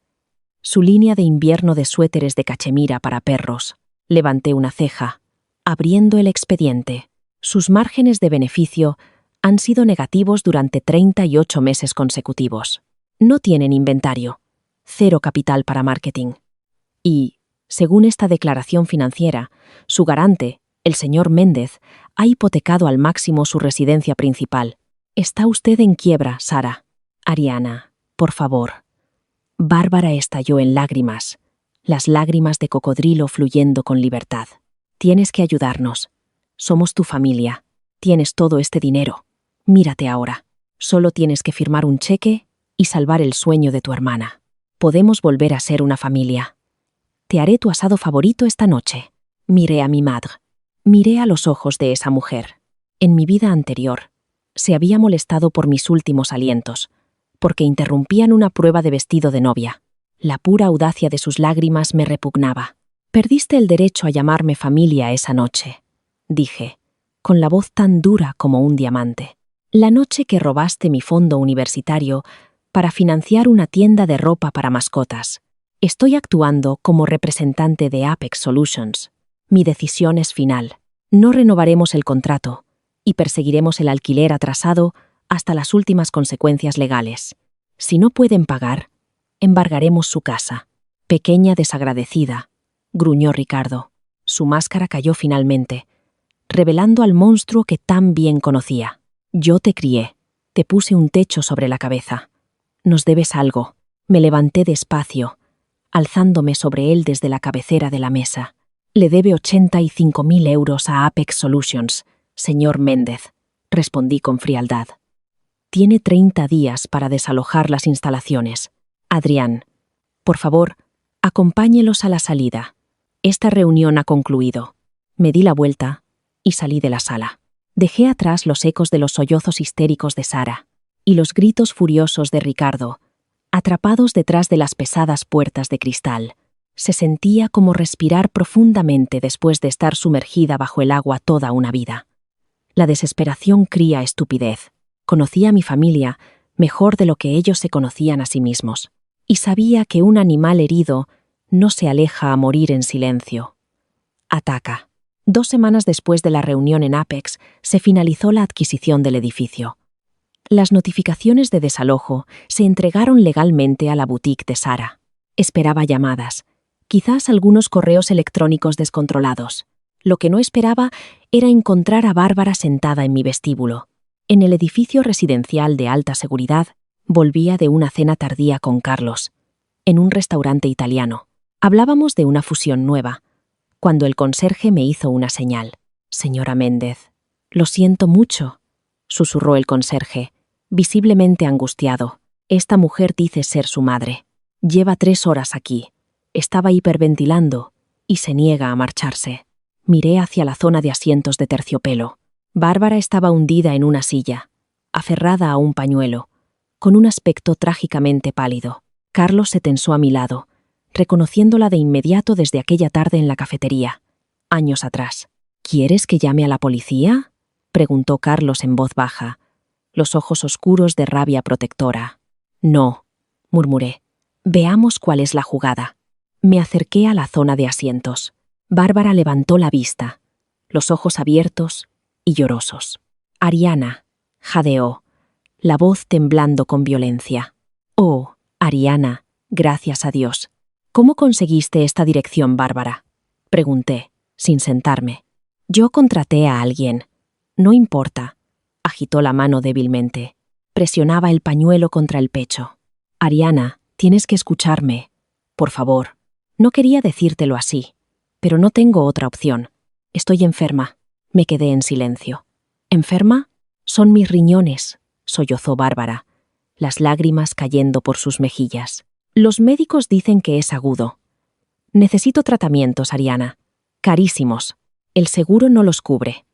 Su línea de invierno de suéteres de cachemira para perros. Levanté una ceja, abriendo el expediente. Sus márgenes de beneficio han sido negativos durante 38 meses consecutivos. No tienen inventario. 0 capital para marketing. Y, según esta declaración financiera, su garante, el señor Méndez, ha hipotecado al máximo su residencia principal. Está usted en quiebra, Sara. Ariana, por favor. Bárbara estalló en lágrimas, las lágrimas de cocodrilo fluyendo con libertad. Tienes que ayudarnos. Somos tu familia. Tienes todo este dinero. Mírate ahora. Solo tienes que firmar un cheque y salvar el sueño de tu hermana. Podemos volver a ser una familia. Te haré tu asado favorito esta noche. Miré a mi madre. Miré a los ojos de esa mujer. En mi vida anterior, se había molestado por mis últimos alientos, porque interrumpían una prueba de vestido de novia. La pura audacia de sus lágrimas me repugnaba. Perdiste el derecho a llamarme familia esa noche, dije, con la voz tan dura como un diamante. La noche que robaste mi fondo universitario para financiar una tienda de ropa para mascotas. Estoy actuando como representante de Apex Solutions. Mi decisión es final. No renovaremos el contrato y perseguiremos el alquiler atrasado hasta las últimas consecuencias legales. Si no pueden pagar, embargaremos su casa. Pequeña desagradecida, gruñó Ricardo. Su máscara cayó finalmente, revelando al monstruo que tan bien conocía. Yo te crié, te puse un techo sobre la cabeza. Nos debes algo. Me levanté despacio, alzándome sobre él desde la cabecera de la mesa. Le debe 85.000 euros a Apex Solutions, señor Méndez, respondí con frialdad. Tiene 30 días para desalojar las instalaciones. Adrián, por favor, acompáñelos a la salida. Esta reunión ha concluido. Me di la vuelta y salí de la sala. Dejé atrás los ecos de los sollozos histéricos de Sara y los gritos furiosos de Ricardo, atrapados detrás de las pesadas puertas de cristal. Se sentía como respirar profundamente después de estar sumergida bajo el agua toda una vida. La desesperación cría estupidez. Conocía a mi familia mejor de lo que ellos se conocían a sí mismos, y sabía que un animal herido no se aleja a morir en silencio. Ataca. 2 semanas después de la reunión en Apex, se finalizó la adquisición del edificio. Las notificaciones de desalojo se entregaron legalmente a la boutique de Sara. Esperaba llamadas, quizás algunos correos electrónicos descontrolados. Lo que no esperaba era encontrar a Bárbara sentada en mi vestíbulo. En el edificio residencial de alta seguridad, volvía de una cena tardía con Carlos, en un restaurante italiano. Hablábamos de una fusión nueva, cuando el conserje me hizo una señal. Señora Méndez, lo siento mucho, susurró el conserje, visiblemente angustiado. Esta mujer dice ser su madre. Lleva 3 horas aquí. Estaba hiperventilando y se niega a marcharse. Miré hacia la zona de asientos de terciopelo. Bárbara estaba hundida en una silla, aferrada a un pañuelo, con un aspecto trágicamente pálido. Carlos se tensó a mi lado, reconociéndola de inmediato desde aquella tarde en la cafetería, años atrás. ¿Quieres que llame a la policía?, preguntó Carlos en voz baja, los ojos oscuros de rabia protectora. No, murmuré. Veamos cuál es la jugada. Me acerqué a la zona de asientos. Bárbara levantó la vista, los ojos abiertos y llorosos. Ariana, jadeó, la voz temblando con violencia. Oh, Ariana, gracias a Dios. ¿Cómo conseguiste esta dirección, Bárbara?, pregunté, sin sentarme. Yo contraté a alguien. No importa. Agitó la mano débilmente. Presionaba el pañuelo contra el pecho. Ariana, tienes que escucharme. Por favor. No quería decírtelo así, pero no tengo otra opción. Estoy enferma. Me quedé en silencio. ¿Enferma? Son mis riñones, sollozó Bárbara, las lágrimas cayendo por sus mejillas. Los médicos dicen que es agudo. Necesito tratamientos, Ariana. Carísimos. El seguro no los cubre.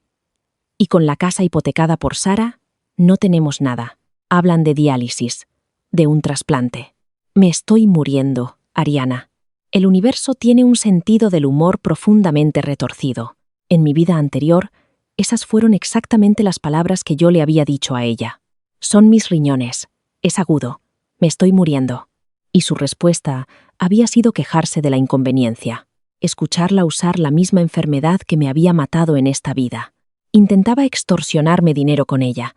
Y con la casa hipotecada por Sara, no tenemos nada. Hablan de diálisis, de un trasplante. Me estoy muriendo, Ariana. El universo tiene un sentido del humor profundamente retorcido. En mi vida anterior, esas fueron exactamente las palabras que yo le había dicho a ella. Son mis riñones. Es agudo. Me estoy muriendo. Y su respuesta había sido quejarse de la inconveniencia. Escucharla usar la misma enfermedad que me había matado en esta vida. Intentaba extorsionarme dinero con ella.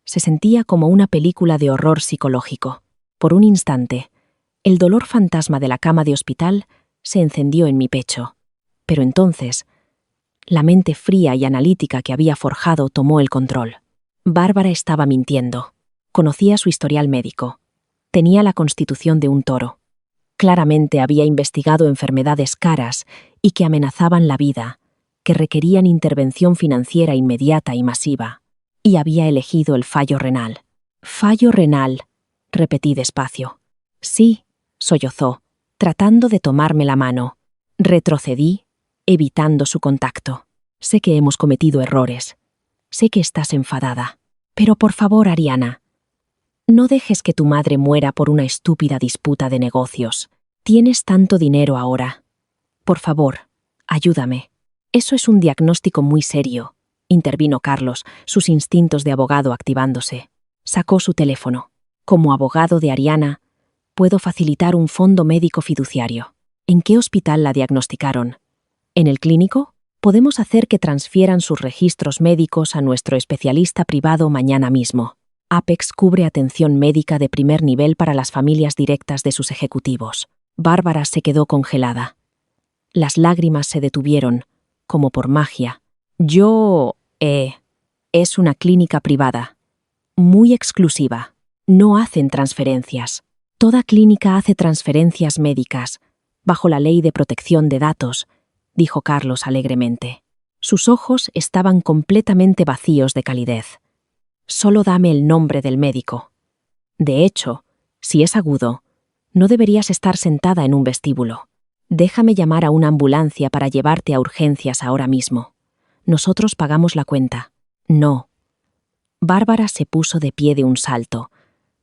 Se sentía como una película de horror psicológico. Por un instante, el dolor fantasma de la cama de hospital se encendió en mi pecho. Pero entonces, la mente fría y analítica que había forjado tomó el control. Bárbara estaba mintiendo. Conocía su historial médico. Tenía la constitución de un toro. Claramente había investigado enfermedades caras y que amenazaban la vida, que requerían intervención financiera inmediata y masiva. Y había elegido el fallo renal. «Fallo renal», repetí despacio. «Sí», sollozó, tratando de tomarme la mano. Retrocedí, evitando su contacto. «Sé que hemos cometido errores. Sé que estás enfadada. Pero por favor, Ariana, no dejes que tu madre muera por una estúpida disputa de negocios. Tienes tanto dinero ahora. Por favor, ayúdame». «Eso es un diagnóstico muy serio», intervino Carlos, sus instintos de abogado activándose. Sacó su teléfono. «Como abogado de Ariana, puedo facilitar un fondo médico fiduciario». «¿En qué hospital la diagnosticaron?» «¿En el clínico? Podemos hacer que transfieran sus registros médicos a nuestro especialista privado mañana mismo. Apex cubre atención médica de primer nivel para las familias directas de sus ejecutivos». Bárbara se quedó congelada. Las lágrimas se detuvieron, como por magia. Es una clínica privada. Muy exclusiva. No hacen transferencias. Toda clínica hace transferencias médicas, bajo la ley de protección de datos, dijo Carlos alegremente. Sus ojos estaban completamente vacíos de calidez. «Solo dame el nombre del médico. De hecho, si es agudo, no deberías estar sentada en un vestíbulo. Déjame llamar a una ambulancia para llevarte a urgencias ahora mismo. Nosotros pagamos la cuenta». «No». Bárbara se puso de pie de un salto,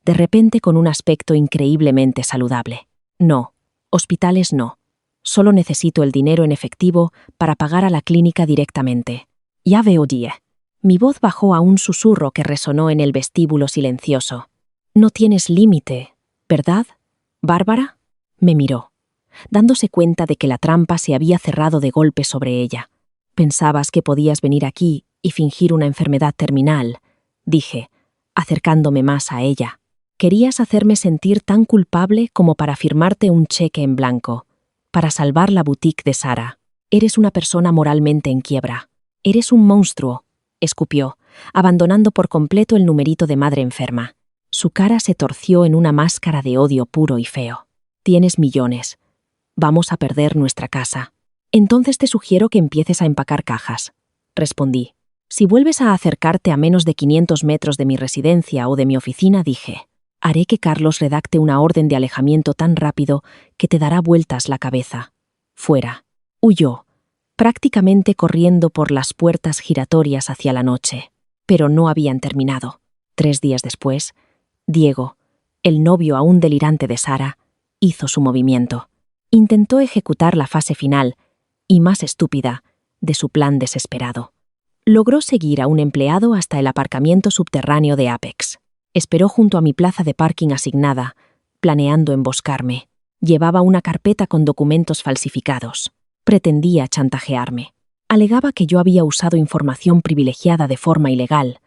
de repente con un aspecto increíblemente saludable. «No, hospitales no. Solo necesito el dinero en efectivo para pagar a la clínica directamente. Ya veo, Die». Mi voz bajó a un susurro que resonó en el vestíbulo silencioso. «No tienes límite, ¿verdad, Bárbara?» Me miró, dándose cuenta de que la trampa se había cerrado de golpe sobre ella. «Pensabas que podías venir aquí y fingir una enfermedad terminal», dije, acercándome más a ella. «Querías hacerme sentir tan culpable como para firmarte un cheque en blanco, para salvar la boutique de Sara. Eres una persona moralmente en quiebra. Eres un monstruo», escupió, abandonando por completo el numerito de madre enferma. Su cara se torció en una máscara de odio puro y feo. «Tienes millones. Vamos a perder nuestra casa. Entonces te sugiero que empieces a empacar cajas», respondí. «Si vuelves a acercarte a menos de 500 metros de mi residencia o de mi oficina», dije, «haré que Carlos redacte una orden de alejamiento tan rápido que te dará vueltas la cabeza». Fuera. Huyó, prácticamente corriendo por las puertas giratorias hacia la noche. Pero no habían terminado. 3 días después, Diego, el novio aún delirante de Sara, hizo su movimiento. Intentó ejecutar la fase final, y más estúpida, de su plan desesperado. Logró seguir a un empleado hasta el aparcamiento subterráneo de Apex. Esperó junto a mi plaza de parking asignada, planeando emboscarme. Llevaba una carpeta con documentos falsificados. Pretendía chantajearme. Alegaba que yo había usado información privilegiada de forma ilegal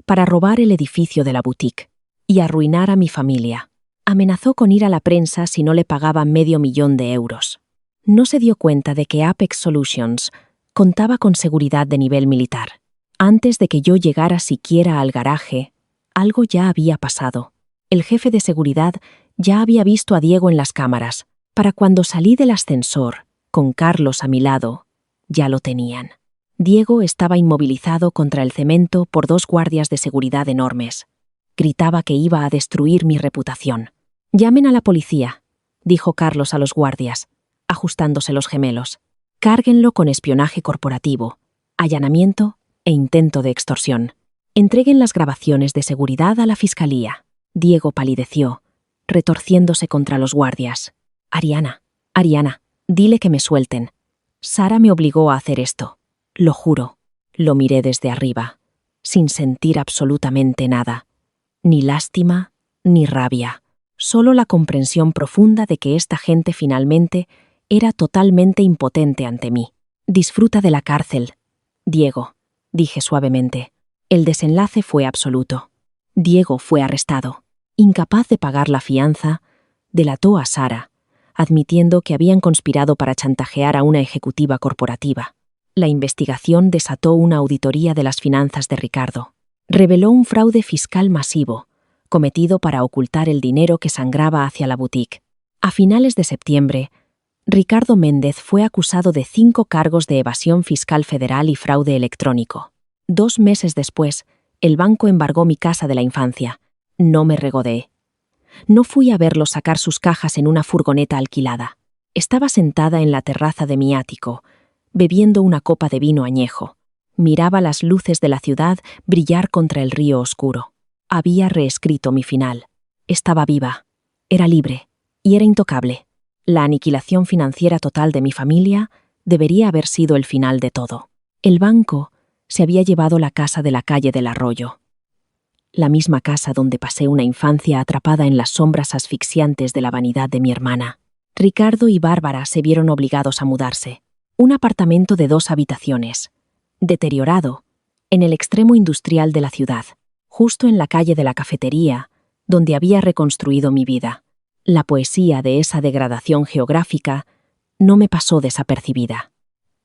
para robar el edificio de la boutique y arruinar a mi familia. Amenazó con ir a la prensa si no le pagaba $500,000. No se dio cuenta de que Apex Solutions contaba con seguridad de nivel militar. Antes de que yo llegara siquiera al garaje, algo ya había pasado. El jefe de seguridad ya había visto a Diego en las cámaras. Para cuando salí del ascensor, con Carlos a mi lado, ya lo tenían. Diego estaba inmovilizado contra el cemento por 2 guardias de seguridad enormes. Gritaba que iba a destruir mi reputación. «Llamen a la policía», dijo Carlos a los guardias, ajustándose los gemelos. «Cárguenlo con espionaje corporativo, allanamiento e intento de extorsión. Entreguen las grabaciones de seguridad a la fiscalía». Diego palideció, retorciéndose contra los guardias. «Ariana, dile que me suelten. Sara me obligó a hacer esto. Lo juro. Lo miré desde arriba, sin sentir absolutamente nada. Ni lástima, ni rabia. Solo la comprensión profunda de que esta gente finalmente era totalmente impotente ante mí. Disfruta de la cárcel, Diego, dije suavemente. El desenlace fue absoluto. Diego fue arrestado. Incapaz de pagar la fianza, delató a Sara, admitiendo que habían conspirado para chantajear a una ejecutiva corporativa. La investigación desató una auditoría de las finanzas de Ricardo. Reveló un fraude fiscal masivo, cometido para ocultar el dinero que sangraba hacia la boutique. A finales de septiembre, Ricardo Méndez fue acusado de 5 cargos de evasión fiscal federal y fraude electrónico. 2 meses después, el banco embargó mi casa de la infancia. No me regodeé. No fui a verlo sacar sus cajas en una furgoneta alquilada. Estaba sentada en la terraza de mi ático, bebiendo una copa de vino añejo. Miraba las luces de la ciudad brillar contra el río oscuro. Había reescrito mi final. Estaba viva, era libre y era intocable. La aniquilación financiera total de mi familia debería haber sido el final de todo. El banco se había llevado la casa de la calle del Arroyo. La misma casa donde pasé una infancia atrapada en las sombras asfixiantes de la vanidad de mi hermana. Ricardo y Bárbara se vieron obligados a mudarse. Un apartamento de 2 habitaciones, deteriorado, en el extremo industrial de la ciudad, justo en la calle de la cafetería, donde había reconstruido mi vida. La poesía de esa degradación geográfica no me pasó desapercibida.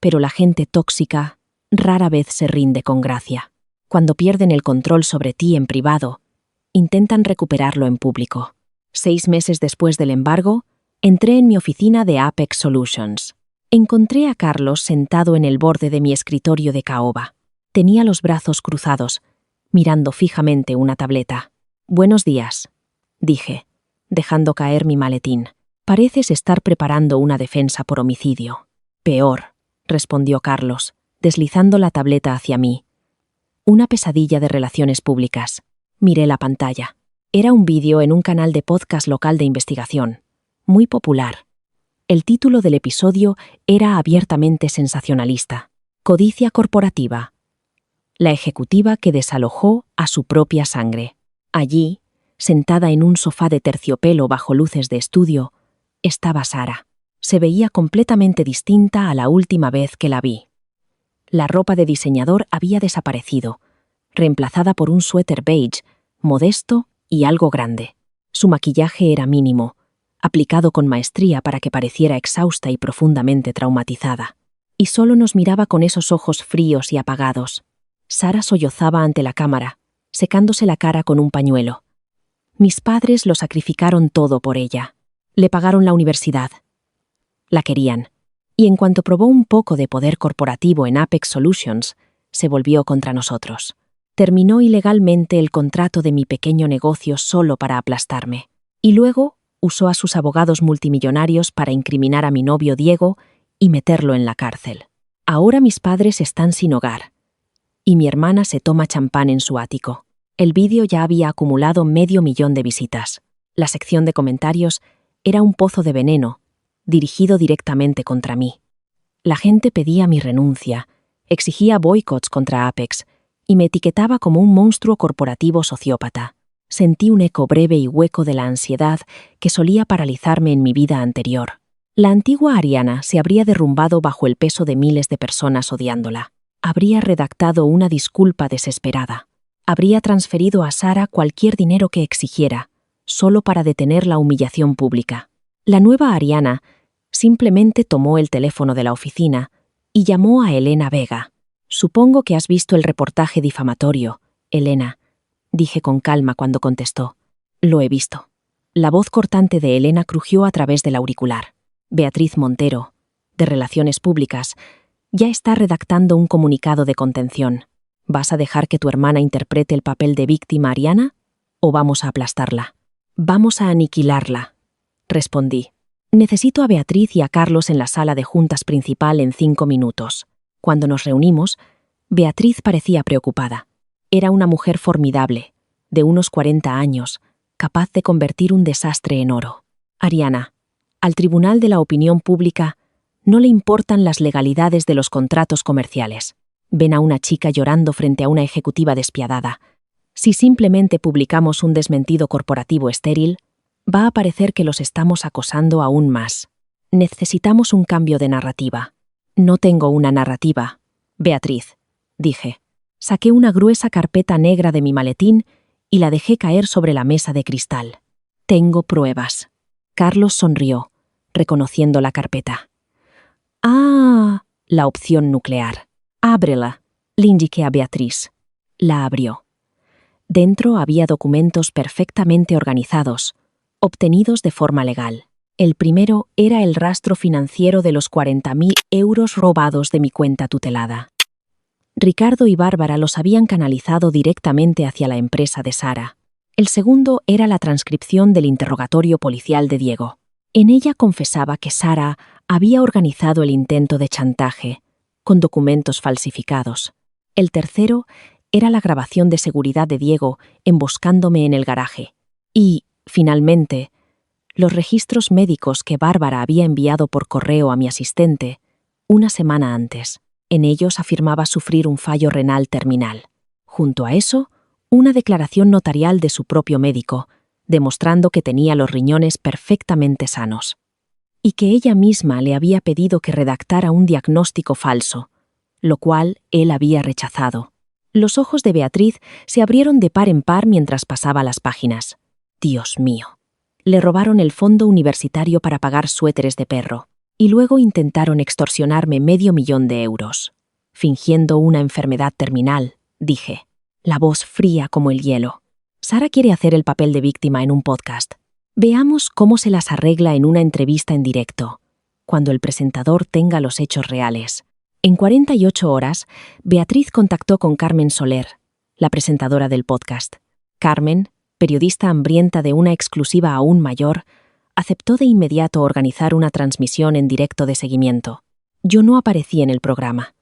Pero la gente tóxica rara vez se rinde con gracia. Cuando pierden el control sobre ti en privado, intentan recuperarlo en público. 6 meses después del embargo, entré en mi oficina de Apex Solutions. Encontré a Carlos sentado en el borde de mi escritorio de caoba. Tenía los brazos cruzados, mirando fijamente una tableta. «Buenos días», dije, dejando caer mi maletín. «Pareces estar preparando una defensa por homicidio». «Peor», respondió Carlos, deslizando la tableta hacia mí. «Una pesadilla de relaciones públicas». Miré la pantalla. Era un vídeo en un canal de podcast local de investigación, muy popular. El título del episodio era abiertamente sensacionalista. Codicia corporativa. La ejecutiva que desalojó a su propia sangre. Allí, sentada en un sofá de terciopelo bajo luces de estudio, estaba Sara. Se veía completamente distinta a la última vez que la vi. La ropa de diseñador había desaparecido, reemplazada por un suéter beige, modesto y algo grande. Su maquillaje era mínimo, aplicado con maestría para que pareciera exhausta y profundamente traumatizada. Y solo nos miraba con esos ojos fríos y apagados. Sara sollozaba ante la cámara, secándose la cara con un pañuelo. Mis padres lo sacrificaron todo por ella. Le pagaron la universidad. La querían. Y en cuanto probó un poco de poder corporativo en Apex Solutions, se volvió contra nosotros. Terminó ilegalmente el contrato de mi pequeño negocio solo para aplastarme. Y luego usó a sus abogados multimillonarios para incriminar a mi novio Diego y meterlo en la cárcel. Ahora mis padres están sin hogar. Y mi hermana se toma champán en su ático. El vídeo ya había acumulado 500.000 de visitas. La sección de comentarios era un pozo de veneno, dirigido directamente contra mí. La gente pedía mi renuncia, exigía boicots contra Apex y me etiquetaba como un monstruo corporativo sociópata. Sentí un eco breve y hueco de la ansiedad que solía paralizarme en mi vida anterior. La antigua Ariana se habría derrumbado bajo el peso de miles de personas odiándola. Habría redactado una disculpa desesperada. Habría transferido a Sara cualquier dinero que exigiera, solo para detener la humillación pública. La nueva Ariana simplemente tomó el teléfono de la oficina y llamó a Elena Vega. «Supongo que has visto el reportaje difamatorio, Elena», dije con calma cuando contestó. «Lo he visto». La voz cortante de Elena crujió a través del auricular. «Beatriz Montero, de Relaciones Públicas, ya está redactando un comunicado de contención. ¿Vas a dejar que tu hermana interprete el papel de víctima Ariana? ¿O vamos a aplastarla?» «Vamos a aniquilarla», respondí. «Necesito a Beatriz y a Carlos en la sala de juntas principal en 5 minutos». Cuando nos reunimos, Beatriz parecía preocupada. Era una mujer formidable, de unos 40 años, capaz de convertir un desastre en oro. «Ariana, al Tribunal de la Opinión Pública no le importan las legalidades de los contratos comerciales. Ven a una chica llorando frente a una ejecutiva despiadada. Si simplemente publicamos un desmentido corporativo estéril, va a parecer que los estamos acosando aún más. Necesitamos un cambio de narrativa. No tengo una narrativa, Beatriz, dije. Saqué una gruesa carpeta negra de mi maletín y la dejé caer sobre la mesa de cristal. Tengo pruebas. Carlos sonrió, reconociendo la carpeta. Ah, la opción nuclear. Ábrela, le indiqué a Beatriz. La abrió. Dentro había documentos perfectamente organizados, obtenidos de forma legal. El primero era el rastro financiero de los 40.000 euros robados de mi cuenta tutelada. Ricardo y Bárbara los habían canalizado directamente hacia la empresa de Sara. El segundo era la transcripción del interrogatorio policial de Diego. En ella confesaba que Sara había organizado el intento de chantaje, con documentos falsificados. El tercero era la grabación de seguridad de Diego emboscándome en el garaje. Y, finalmente, los registros médicos que Bárbara había enviado por correo a mi asistente una semana antes. En ellos afirmaba sufrir un fallo renal terminal. Junto a eso, una declaración notarial de su propio médico, demostrando que tenía los riñones perfectamente sanos. Y que ella misma le había pedido que redactara un diagnóstico falso, lo cual él había rechazado. Los ojos de Beatriz se abrieron de par en par mientras pasaba las páginas. Dios mío. Le robaron el fondo universitario para pagar suéteres de perro, y luego intentaron extorsionarme $500,000. Fingiendo una enfermedad terminal, dije, la voz fría como el hielo. Sara quiere hacer el papel de víctima en un podcast. Veamos cómo se las arregla en una entrevista en directo, cuando el presentador tenga los hechos reales. En 48 horas, Beatriz contactó con Carmen Soler, la presentadora del podcast. Carmen, periodista hambrienta de una exclusiva aún mayor, aceptó de inmediato organizar una transmisión en directo de seguimiento. Yo no aparecí en el programa.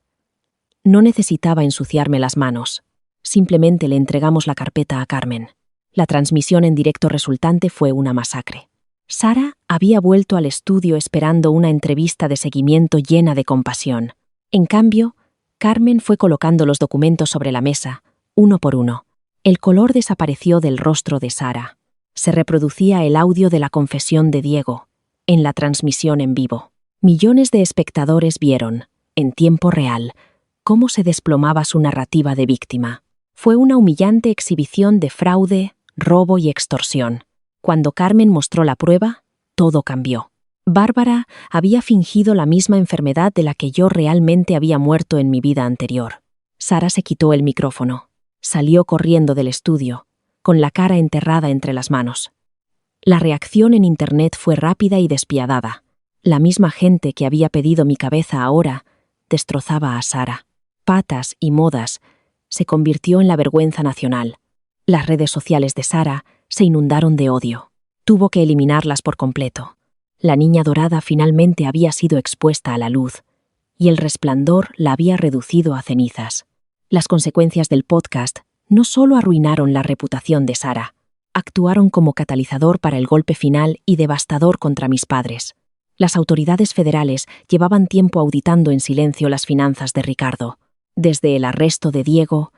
No necesitaba ensuciarme las manos. Simplemente le entregamos la carpeta a Carmen. La transmisión en directo resultante fue una masacre. Sara había vuelto al estudio esperando una entrevista de seguimiento llena de compasión. En cambio, Carmen fue colocando los documentos sobre la mesa, uno por uno. El color desapareció del rostro de Sara. Se reproducía el audio de la confesión de Diego, en la transmisión en vivo. Millones de espectadores vieron, en tiempo real, cómo se desplomaba su narrativa de víctima. Fue una humillante exhibición de fraude, robo y extorsión. Cuando Carmen mostró la prueba, todo cambió. Bárbara había fingido la misma enfermedad de la que yo realmente había muerto en mi vida anterior. Sara se quitó el micrófono. Salió corriendo del estudio, con la cara enterrada entre las manos. La reacción en Internet fue rápida y despiadada. La misma gente que había pedido mi cabeza ahora destrozaba a Sara. Patas y modas se convirtió en la vergüenza nacional. Las redes sociales de Sara se inundaron de odio. Tuvo que eliminarlas por completo. La niña dorada finalmente había sido expuesta a la luz, y el resplandor la había reducido a cenizas. Las consecuencias del podcast no solo arruinaron la reputación de Sara, actuaron como catalizador para el golpe final y devastador contra mis padres. Las autoridades federales llevaban tiempo auditando en silencio las finanzas de Ricardo. Desde el arresto de Diego,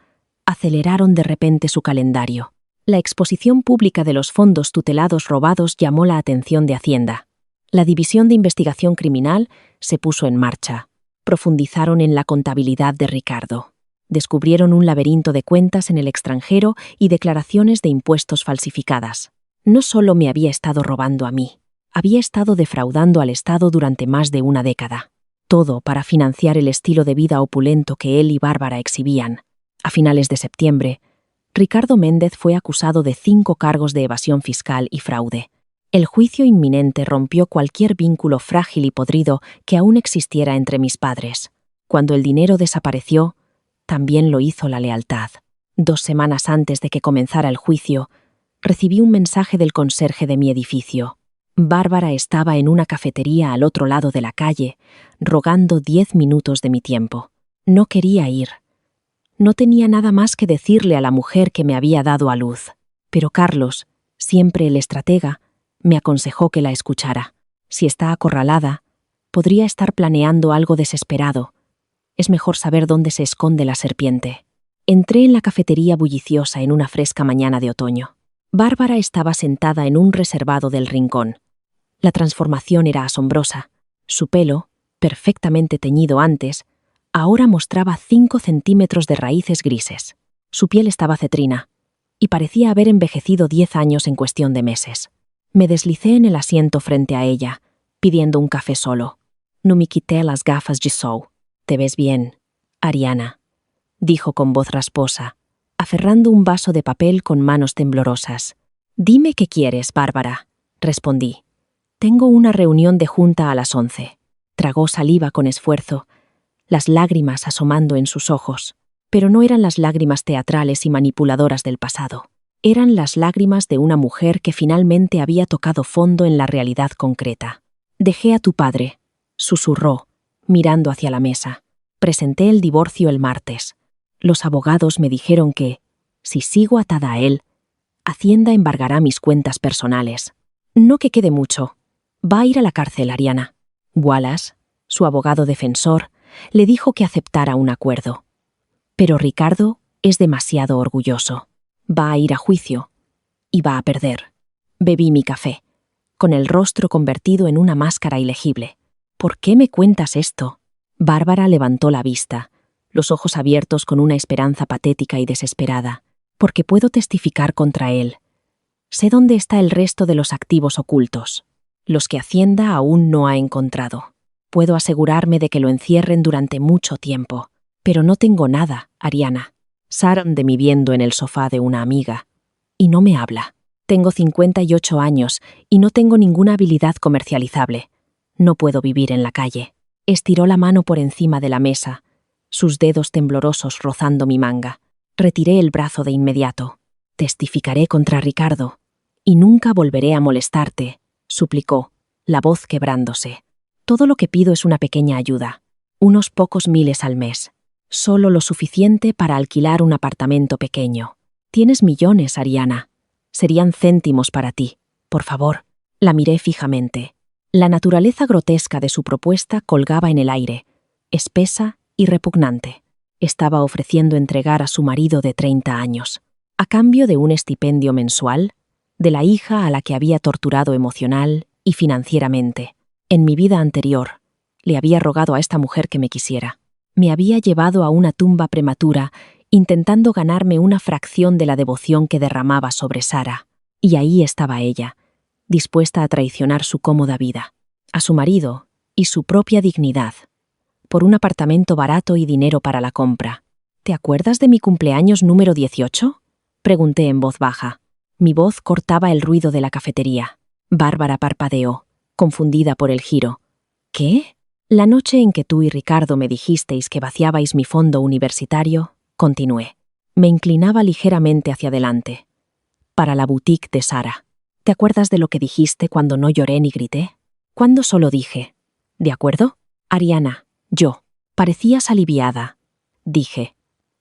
aceleraron de repente su calendario. La exposición pública de los fondos tutelados robados llamó la atención de Hacienda. La División de Investigación Criminal se puso en marcha. Profundizaron en la contabilidad de Ricardo. Descubrieron un laberinto de cuentas en el extranjero y declaraciones de impuestos falsificadas. No solo me había estado robando a mí, había estado defraudando al Estado durante más de una década. Todo para financiar el estilo de vida opulento que él y Bárbara exhibían. A finales de septiembre, Ricardo Méndez fue acusado de 5 cargos de evasión fiscal y fraude. El juicio inminente rompió cualquier vínculo frágil y podrido que aún existiera entre mis padres. Cuando el dinero desapareció, también lo hizo la lealtad. 2 semanas antes de que comenzara el juicio, recibí un mensaje del conserje de mi edificio. Bárbara estaba en una cafetería al otro lado de la calle, rogando 10 minutos de mi tiempo. No quería ir. No tenía nada más que decirle a la mujer que me había dado a luz. Pero Carlos, siempre el estratega, me aconsejó que la escuchara. Si está acorralada, podría estar planeando algo desesperado, Es mejor saber dónde se esconde la serpiente. Entré en la cafetería bulliciosa en una fresca mañana de otoño. Bárbara estaba sentada en un reservado del rincón. La transformación era asombrosa. Su pelo, perfectamente teñido antes, ahora mostraba 5 centímetros de raíces grises. Su piel estaba cetrina, y parecía haber envejecido 10 años en cuestión de meses. Me deslicé en el asiento frente a ella, pidiendo un café solo. No me quité las gafas de sol. «Te ves bien, Ariana», dijo con voz rasposa, aferrando un vaso de papel con manos temblorosas. «Dime qué quieres, Bárbara», respondí. «Tengo una reunión de junta a las 11». Tragó saliva con esfuerzo, las lágrimas asomando en sus ojos, pero no eran las lágrimas teatrales y manipuladoras del pasado. Eran las lágrimas de una mujer que finalmente había tocado fondo en la realidad concreta. «Dejé a tu padre», susurró, mirando hacia la mesa. «Presenté el divorcio el martes. Los abogados me dijeron que, si sigo atada a él, Hacienda embargará mis cuentas personales. No que quede mucho. Va a ir a la cárcel, Ariana». Wallace, su abogado defensor, le dijo que aceptara un acuerdo. Pero Ricardo es demasiado orgulloso. Va a ir a juicio y va a perder. Bebí mi café, con el rostro convertido en una máscara ilegible. «¿Por qué me cuentas esto?» Bárbara levantó la vista, los ojos abiertos con una esperanza patética y desesperada. «Porque puedo testificar contra él. Sé dónde está el resto de los activos ocultos, los que Hacienda aún no ha encontrado. Puedo asegurarme de que lo encierren durante mucho tiempo. Pero no tengo nada, Ariana». Saran de mí viendo en el sofá de una amiga. Y no me habla. Tengo 58 años y no tengo ninguna habilidad comercializable. No puedo vivir en la calle. Estiró la mano por encima de la mesa, sus dedos temblorosos rozando mi manga. Retiré el brazo de inmediato. «Testificaré contra Ricardo. Y nunca volveré a molestarte», suplicó, la voz quebrándose. «Todo lo que pido es una pequeña ayuda. Unos pocos miles al mes. Solo lo suficiente para alquilar un apartamento pequeño. Tienes millones, Ariana. Serían céntimos para ti. Por favor». La miré fijamente. La naturaleza grotesca de su propuesta colgaba en el aire, espesa y repugnante. Estaba ofreciendo entregar a su marido de 30 años, a cambio de un estipendio mensual, de la hija a la que había torturado emocional y financieramente. En mi vida anterior, le había rogado a esta mujer que me quisiera. Me había llevado a una tumba prematura, intentando ganarme una fracción de la devoción que derramaba sobre Sara. Y ahí estaba ella, dispuesta a traicionar su cómoda vida, a su marido y su propia dignidad, por un apartamento barato y dinero para la compra. «¿Te acuerdas de mi cumpleaños número 18? Pregunté en voz baja. Mi voz cortaba el ruido de la cafetería. Bárbara parpadeó, confundida por el giro. «¿Qué?» «La noche en que tú y Ricardo me dijisteis que vaciabais mi fondo universitario», continué. Me inclinaba ligeramente hacia adelante. «Para la boutique de Sara. ¿Te acuerdas de lo que dijiste cuando no lloré ni grité? Cuando solo dije, ¿de acuerdo? Ariana, yo». «Parecías aliviada», dije,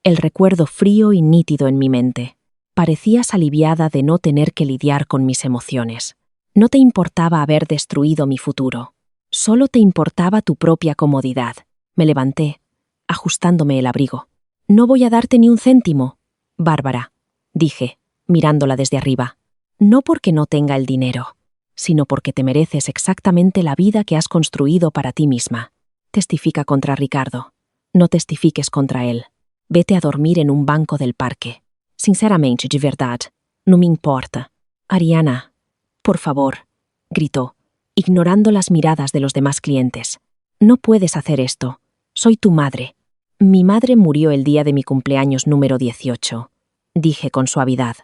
el recuerdo frío y nítido en mi mente. Parecías aliviada de no tener que lidiar con mis emociones. No te importaba haber destruido mi futuro. Solo te importaba tu propia comodidad. Me levanté, ajustándome el abrigo. «No voy a darte ni un céntimo, Bárbara», dije, mirándola desde arriba. «No porque no tenga el dinero, sino porque te mereces exactamente la vida que has construido para ti misma. Testifica contra Ricardo. No testifiques contra él. Vete a dormir en un banco del parque. Sinceramente, de verdad, no me importa». «Ariana, por favor», gritó, ignorando las miradas de los demás clientes. «No puedes hacer esto. Soy tu madre». «Mi madre murió el día de mi cumpleaños número 18», dije con suavidad.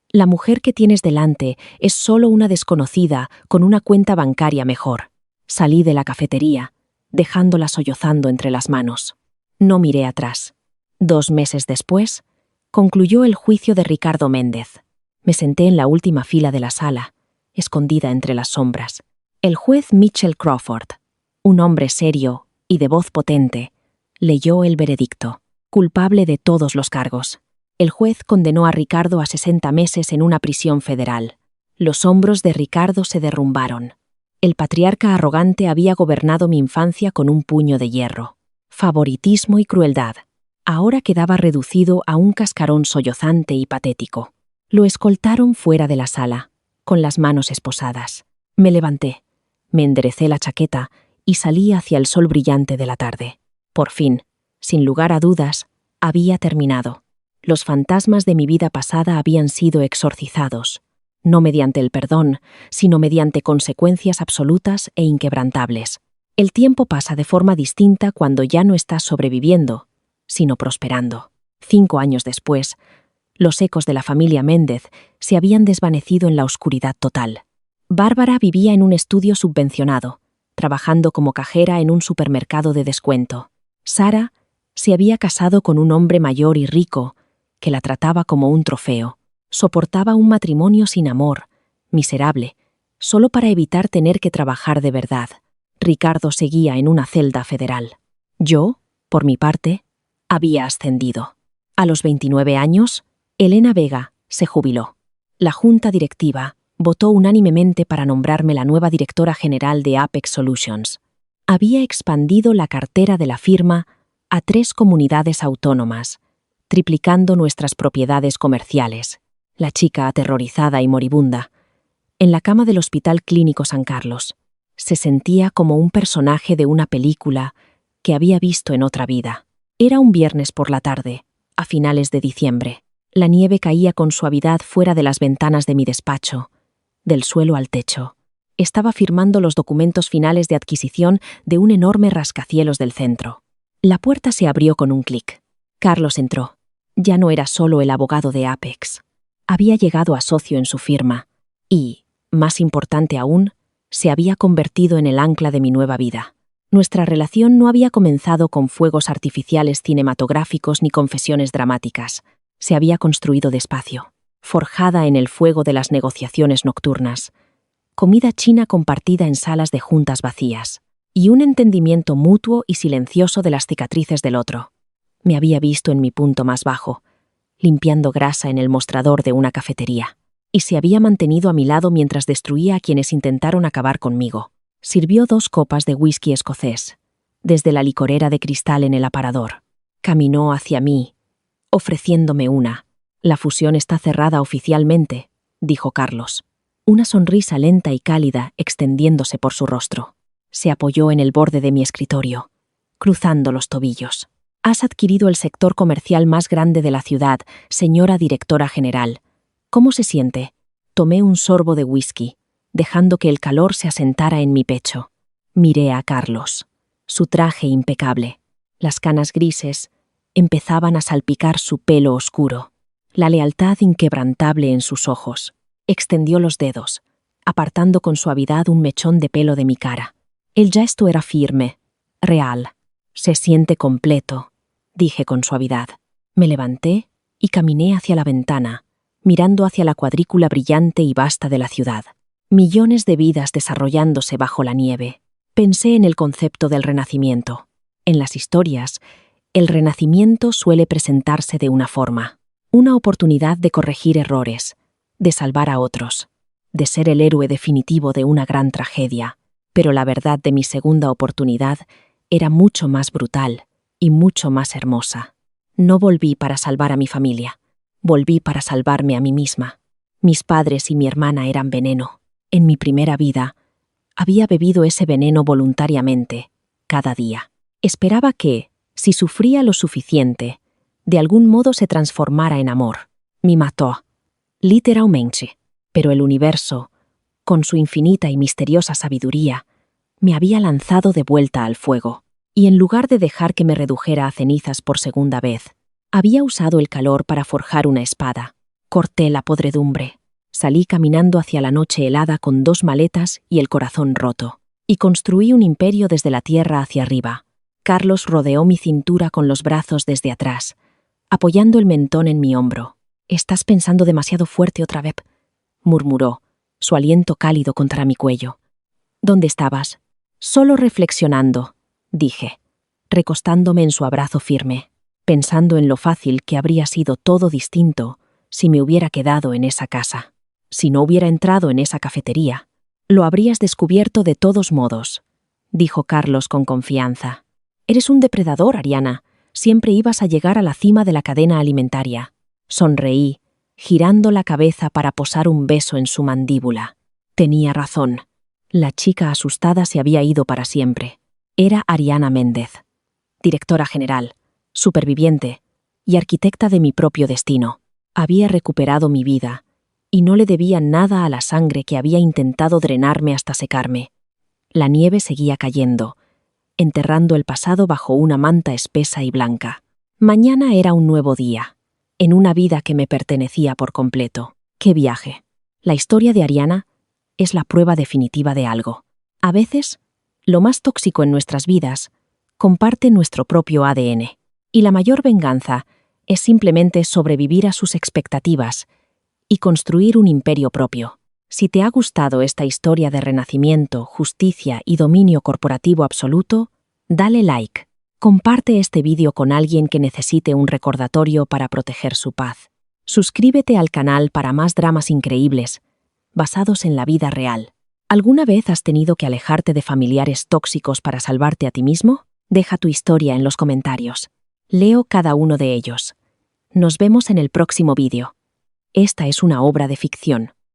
«La mujer que tienes delante es solo una desconocida con una cuenta bancaria mejor». Salí de la cafetería, dejándola sollozando entre las manos. No miré atrás. 2 meses después, concluyó el juicio de Ricardo Méndez. Me senté en la última fila de la sala, escondida entre las sombras. El juez Mitchell Crawford, un hombre serio y de voz potente, leyó el veredicto. Culpable de todos los cargos. El juez condenó a Ricardo a 60 meses en una prisión federal. Los hombros de Ricardo se derrumbaron. El patriarca arrogante había gobernado mi infancia con un puño de hierro. favoritismo y crueldad. Ahora quedaba reducido a un cascarón sollozante y patético. Lo escoltaron fuera de la sala, con las manos esposadas. Me levanté, me enderecé la chaqueta y salí hacia el sol brillante de la tarde. Por fin, sin lugar a dudas, había terminado. Los fantasmas de mi vida pasada habían sido exorcizados, no mediante el perdón, sino mediante consecuencias absolutas e inquebrantables. El tiempo pasa de forma distinta cuando ya no estás sobreviviendo, sino prosperando. 5 años después, los ecos de la familia Méndez se habían desvanecido en la oscuridad total. Bárbara vivía en un estudio subvencionado, trabajando como cajera en un supermercado de descuento. Sara se había casado con un hombre mayor y rico, que la trataba como un trofeo. Soportaba un matrimonio sin amor, miserable, solo para evitar tener que trabajar de verdad. Ricardo seguía en una celda federal. Yo, por mi parte, había ascendido. A los 29 años, Elena Vega se jubiló. La junta directiva votó unánimemente para nombrarme la nueva directora general de Apex Solutions. Había expandido la cartera de la firma a 3 comunidades autónomas, triplicando nuestras propiedades comerciales. La chica, aterrorizada y moribunda, en la cama del Hospital Clínico San Carlos, se sentía como un personaje de una película que había visto en otra vida. Era un viernes por la tarde, a finales de diciembre. La nieve caía con suavidad fuera de las ventanas de mi despacho, del suelo al techo. Estaba firmando los documentos finales de adquisición de un enorme rascacielos del centro. La puerta se abrió con un clic. Carlos entró. Ya no era solo el abogado de Apex. Había llegado a socio en su firma y, más importante aún, se había convertido en el ancla de mi nueva vida. Nuestra relación no había comenzado con fuegos artificiales cinematográficos ni confesiones dramáticas. Se había construido despacio, forjada en el fuego de las negociaciones nocturnas, comida china compartida en salas de juntas vacías, y un entendimiento mutuo y silencioso de las cicatrices del otro. Me había visto en mi punto más bajo, limpiando grasa en el mostrador de una cafetería, y se había mantenido a mi lado mientras destruía a quienes intentaron acabar conmigo. Sirvió 2 copas de whisky escocés, desde la licorera de cristal en el aparador. Caminó hacia mí, ofreciéndome una. «La fusión está cerrada oficialmente», dijo Carlos. Una sonrisa lenta y cálida extendiéndose por su rostro. Se apoyó en el borde de mi escritorio, cruzando los tobillos. «Has adquirido el sector comercial más grande de la ciudad, señora directora general. ¿Cómo se siente?» Tomé un sorbo de whisky, dejando que el calor se asentara en mi pecho. Miré a Carlos. Su traje impecable, las canas grises, empezaban a salpicar su pelo oscuro. La lealtad inquebrantable en sus ojos. Extendió los dedos, apartando con suavidad un mechón de pelo de mi cara. El gesto era firme, real. «Se siente completo», dije con suavidad. Me levanté y caminé hacia la ventana, mirando hacia la cuadrícula brillante y vasta de la ciudad. Millones de vidas desarrollándose bajo la nieve. Pensé en el concepto del renacimiento. En las historias, el renacimiento suele presentarse de una forma. Una oportunidad de corregir errores, de salvar a otros, de ser el héroe definitivo de una gran tragedia. Pero la verdad de mi segunda oportunidad era mucho más brutal y mucho más hermosa. No volví para salvar a mi familia. Volví para salvarme a mí misma. Mis padres y mi hermana eran veneno. En mi primera vida, había bebido ese veneno voluntariamente, cada día. Esperaba que, si sufría lo suficiente, de algún modo se transformara en amor. Me mató, literalmente. Pero el universo, con su infinita y misteriosa sabiduría, me había lanzado de vuelta al fuego. Y en lugar de dejar que me redujera a cenizas por segunda vez, había usado el calor para forjar una espada. Corté la podredumbre. Salí caminando hacia la noche helada con 2 maletas y el corazón roto. Y construí un imperio desde la tierra hacia arriba. Carlos rodeó mi cintura con los brazos desde atrás, apoyando el mentón en mi hombro. «Estás pensando demasiado fuerte otra vez», murmuró, su aliento cálido contra mi cuello. «¿Dónde estabas?» «Solo reflexionando», dije, recostándome en su abrazo firme, pensando en lo fácil que habría sido todo distinto si me hubiera quedado en esa casa. Si no hubiera entrado en esa cafetería, lo habrías descubierto de todos modos, dijo Carlos con confianza. Eres un depredador, Ariana. Siempre ibas a llegar a la cima de la cadena alimentaria. Sonreí, girando la cabeza para posar un beso en su mandíbula. Tenía razón. La chica asustada se había ido para siempre. Era Ariana Méndez, directora general, superviviente y arquitecta de mi propio destino. Había recuperado mi vida, y no le debía nada a la sangre que había intentado drenarme hasta secarme. La nieve seguía cayendo, enterrando el pasado bajo una manta espesa y blanca. Mañana era un nuevo día, en una vida que me pertenecía por completo. ¡Qué viaje! La historia de Ariana es la prueba definitiva de algo. A veces, lo más tóxico en nuestras vidas comparte nuestro propio ADN, y la mayor venganza es simplemente sobrevivir a sus expectativas y construir un imperio propio. Si te ha gustado esta historia de renacimiento, justicia y dominio corporativo absoluto, dale like. Comparte este vídeo con alguien que necesite un recordatorio para proteger su paz. Suscríbete al canal para más dramas increíbles, basados en la vida real. ¿Alguna vez has tenido que alejarte de familiares tóxicos para salvarte a ti mismo? Deja tu historia en los comentarios. Leo cada uno de ellos. Nos vemos en el próximo vídeo. Esta es una obra de ficción.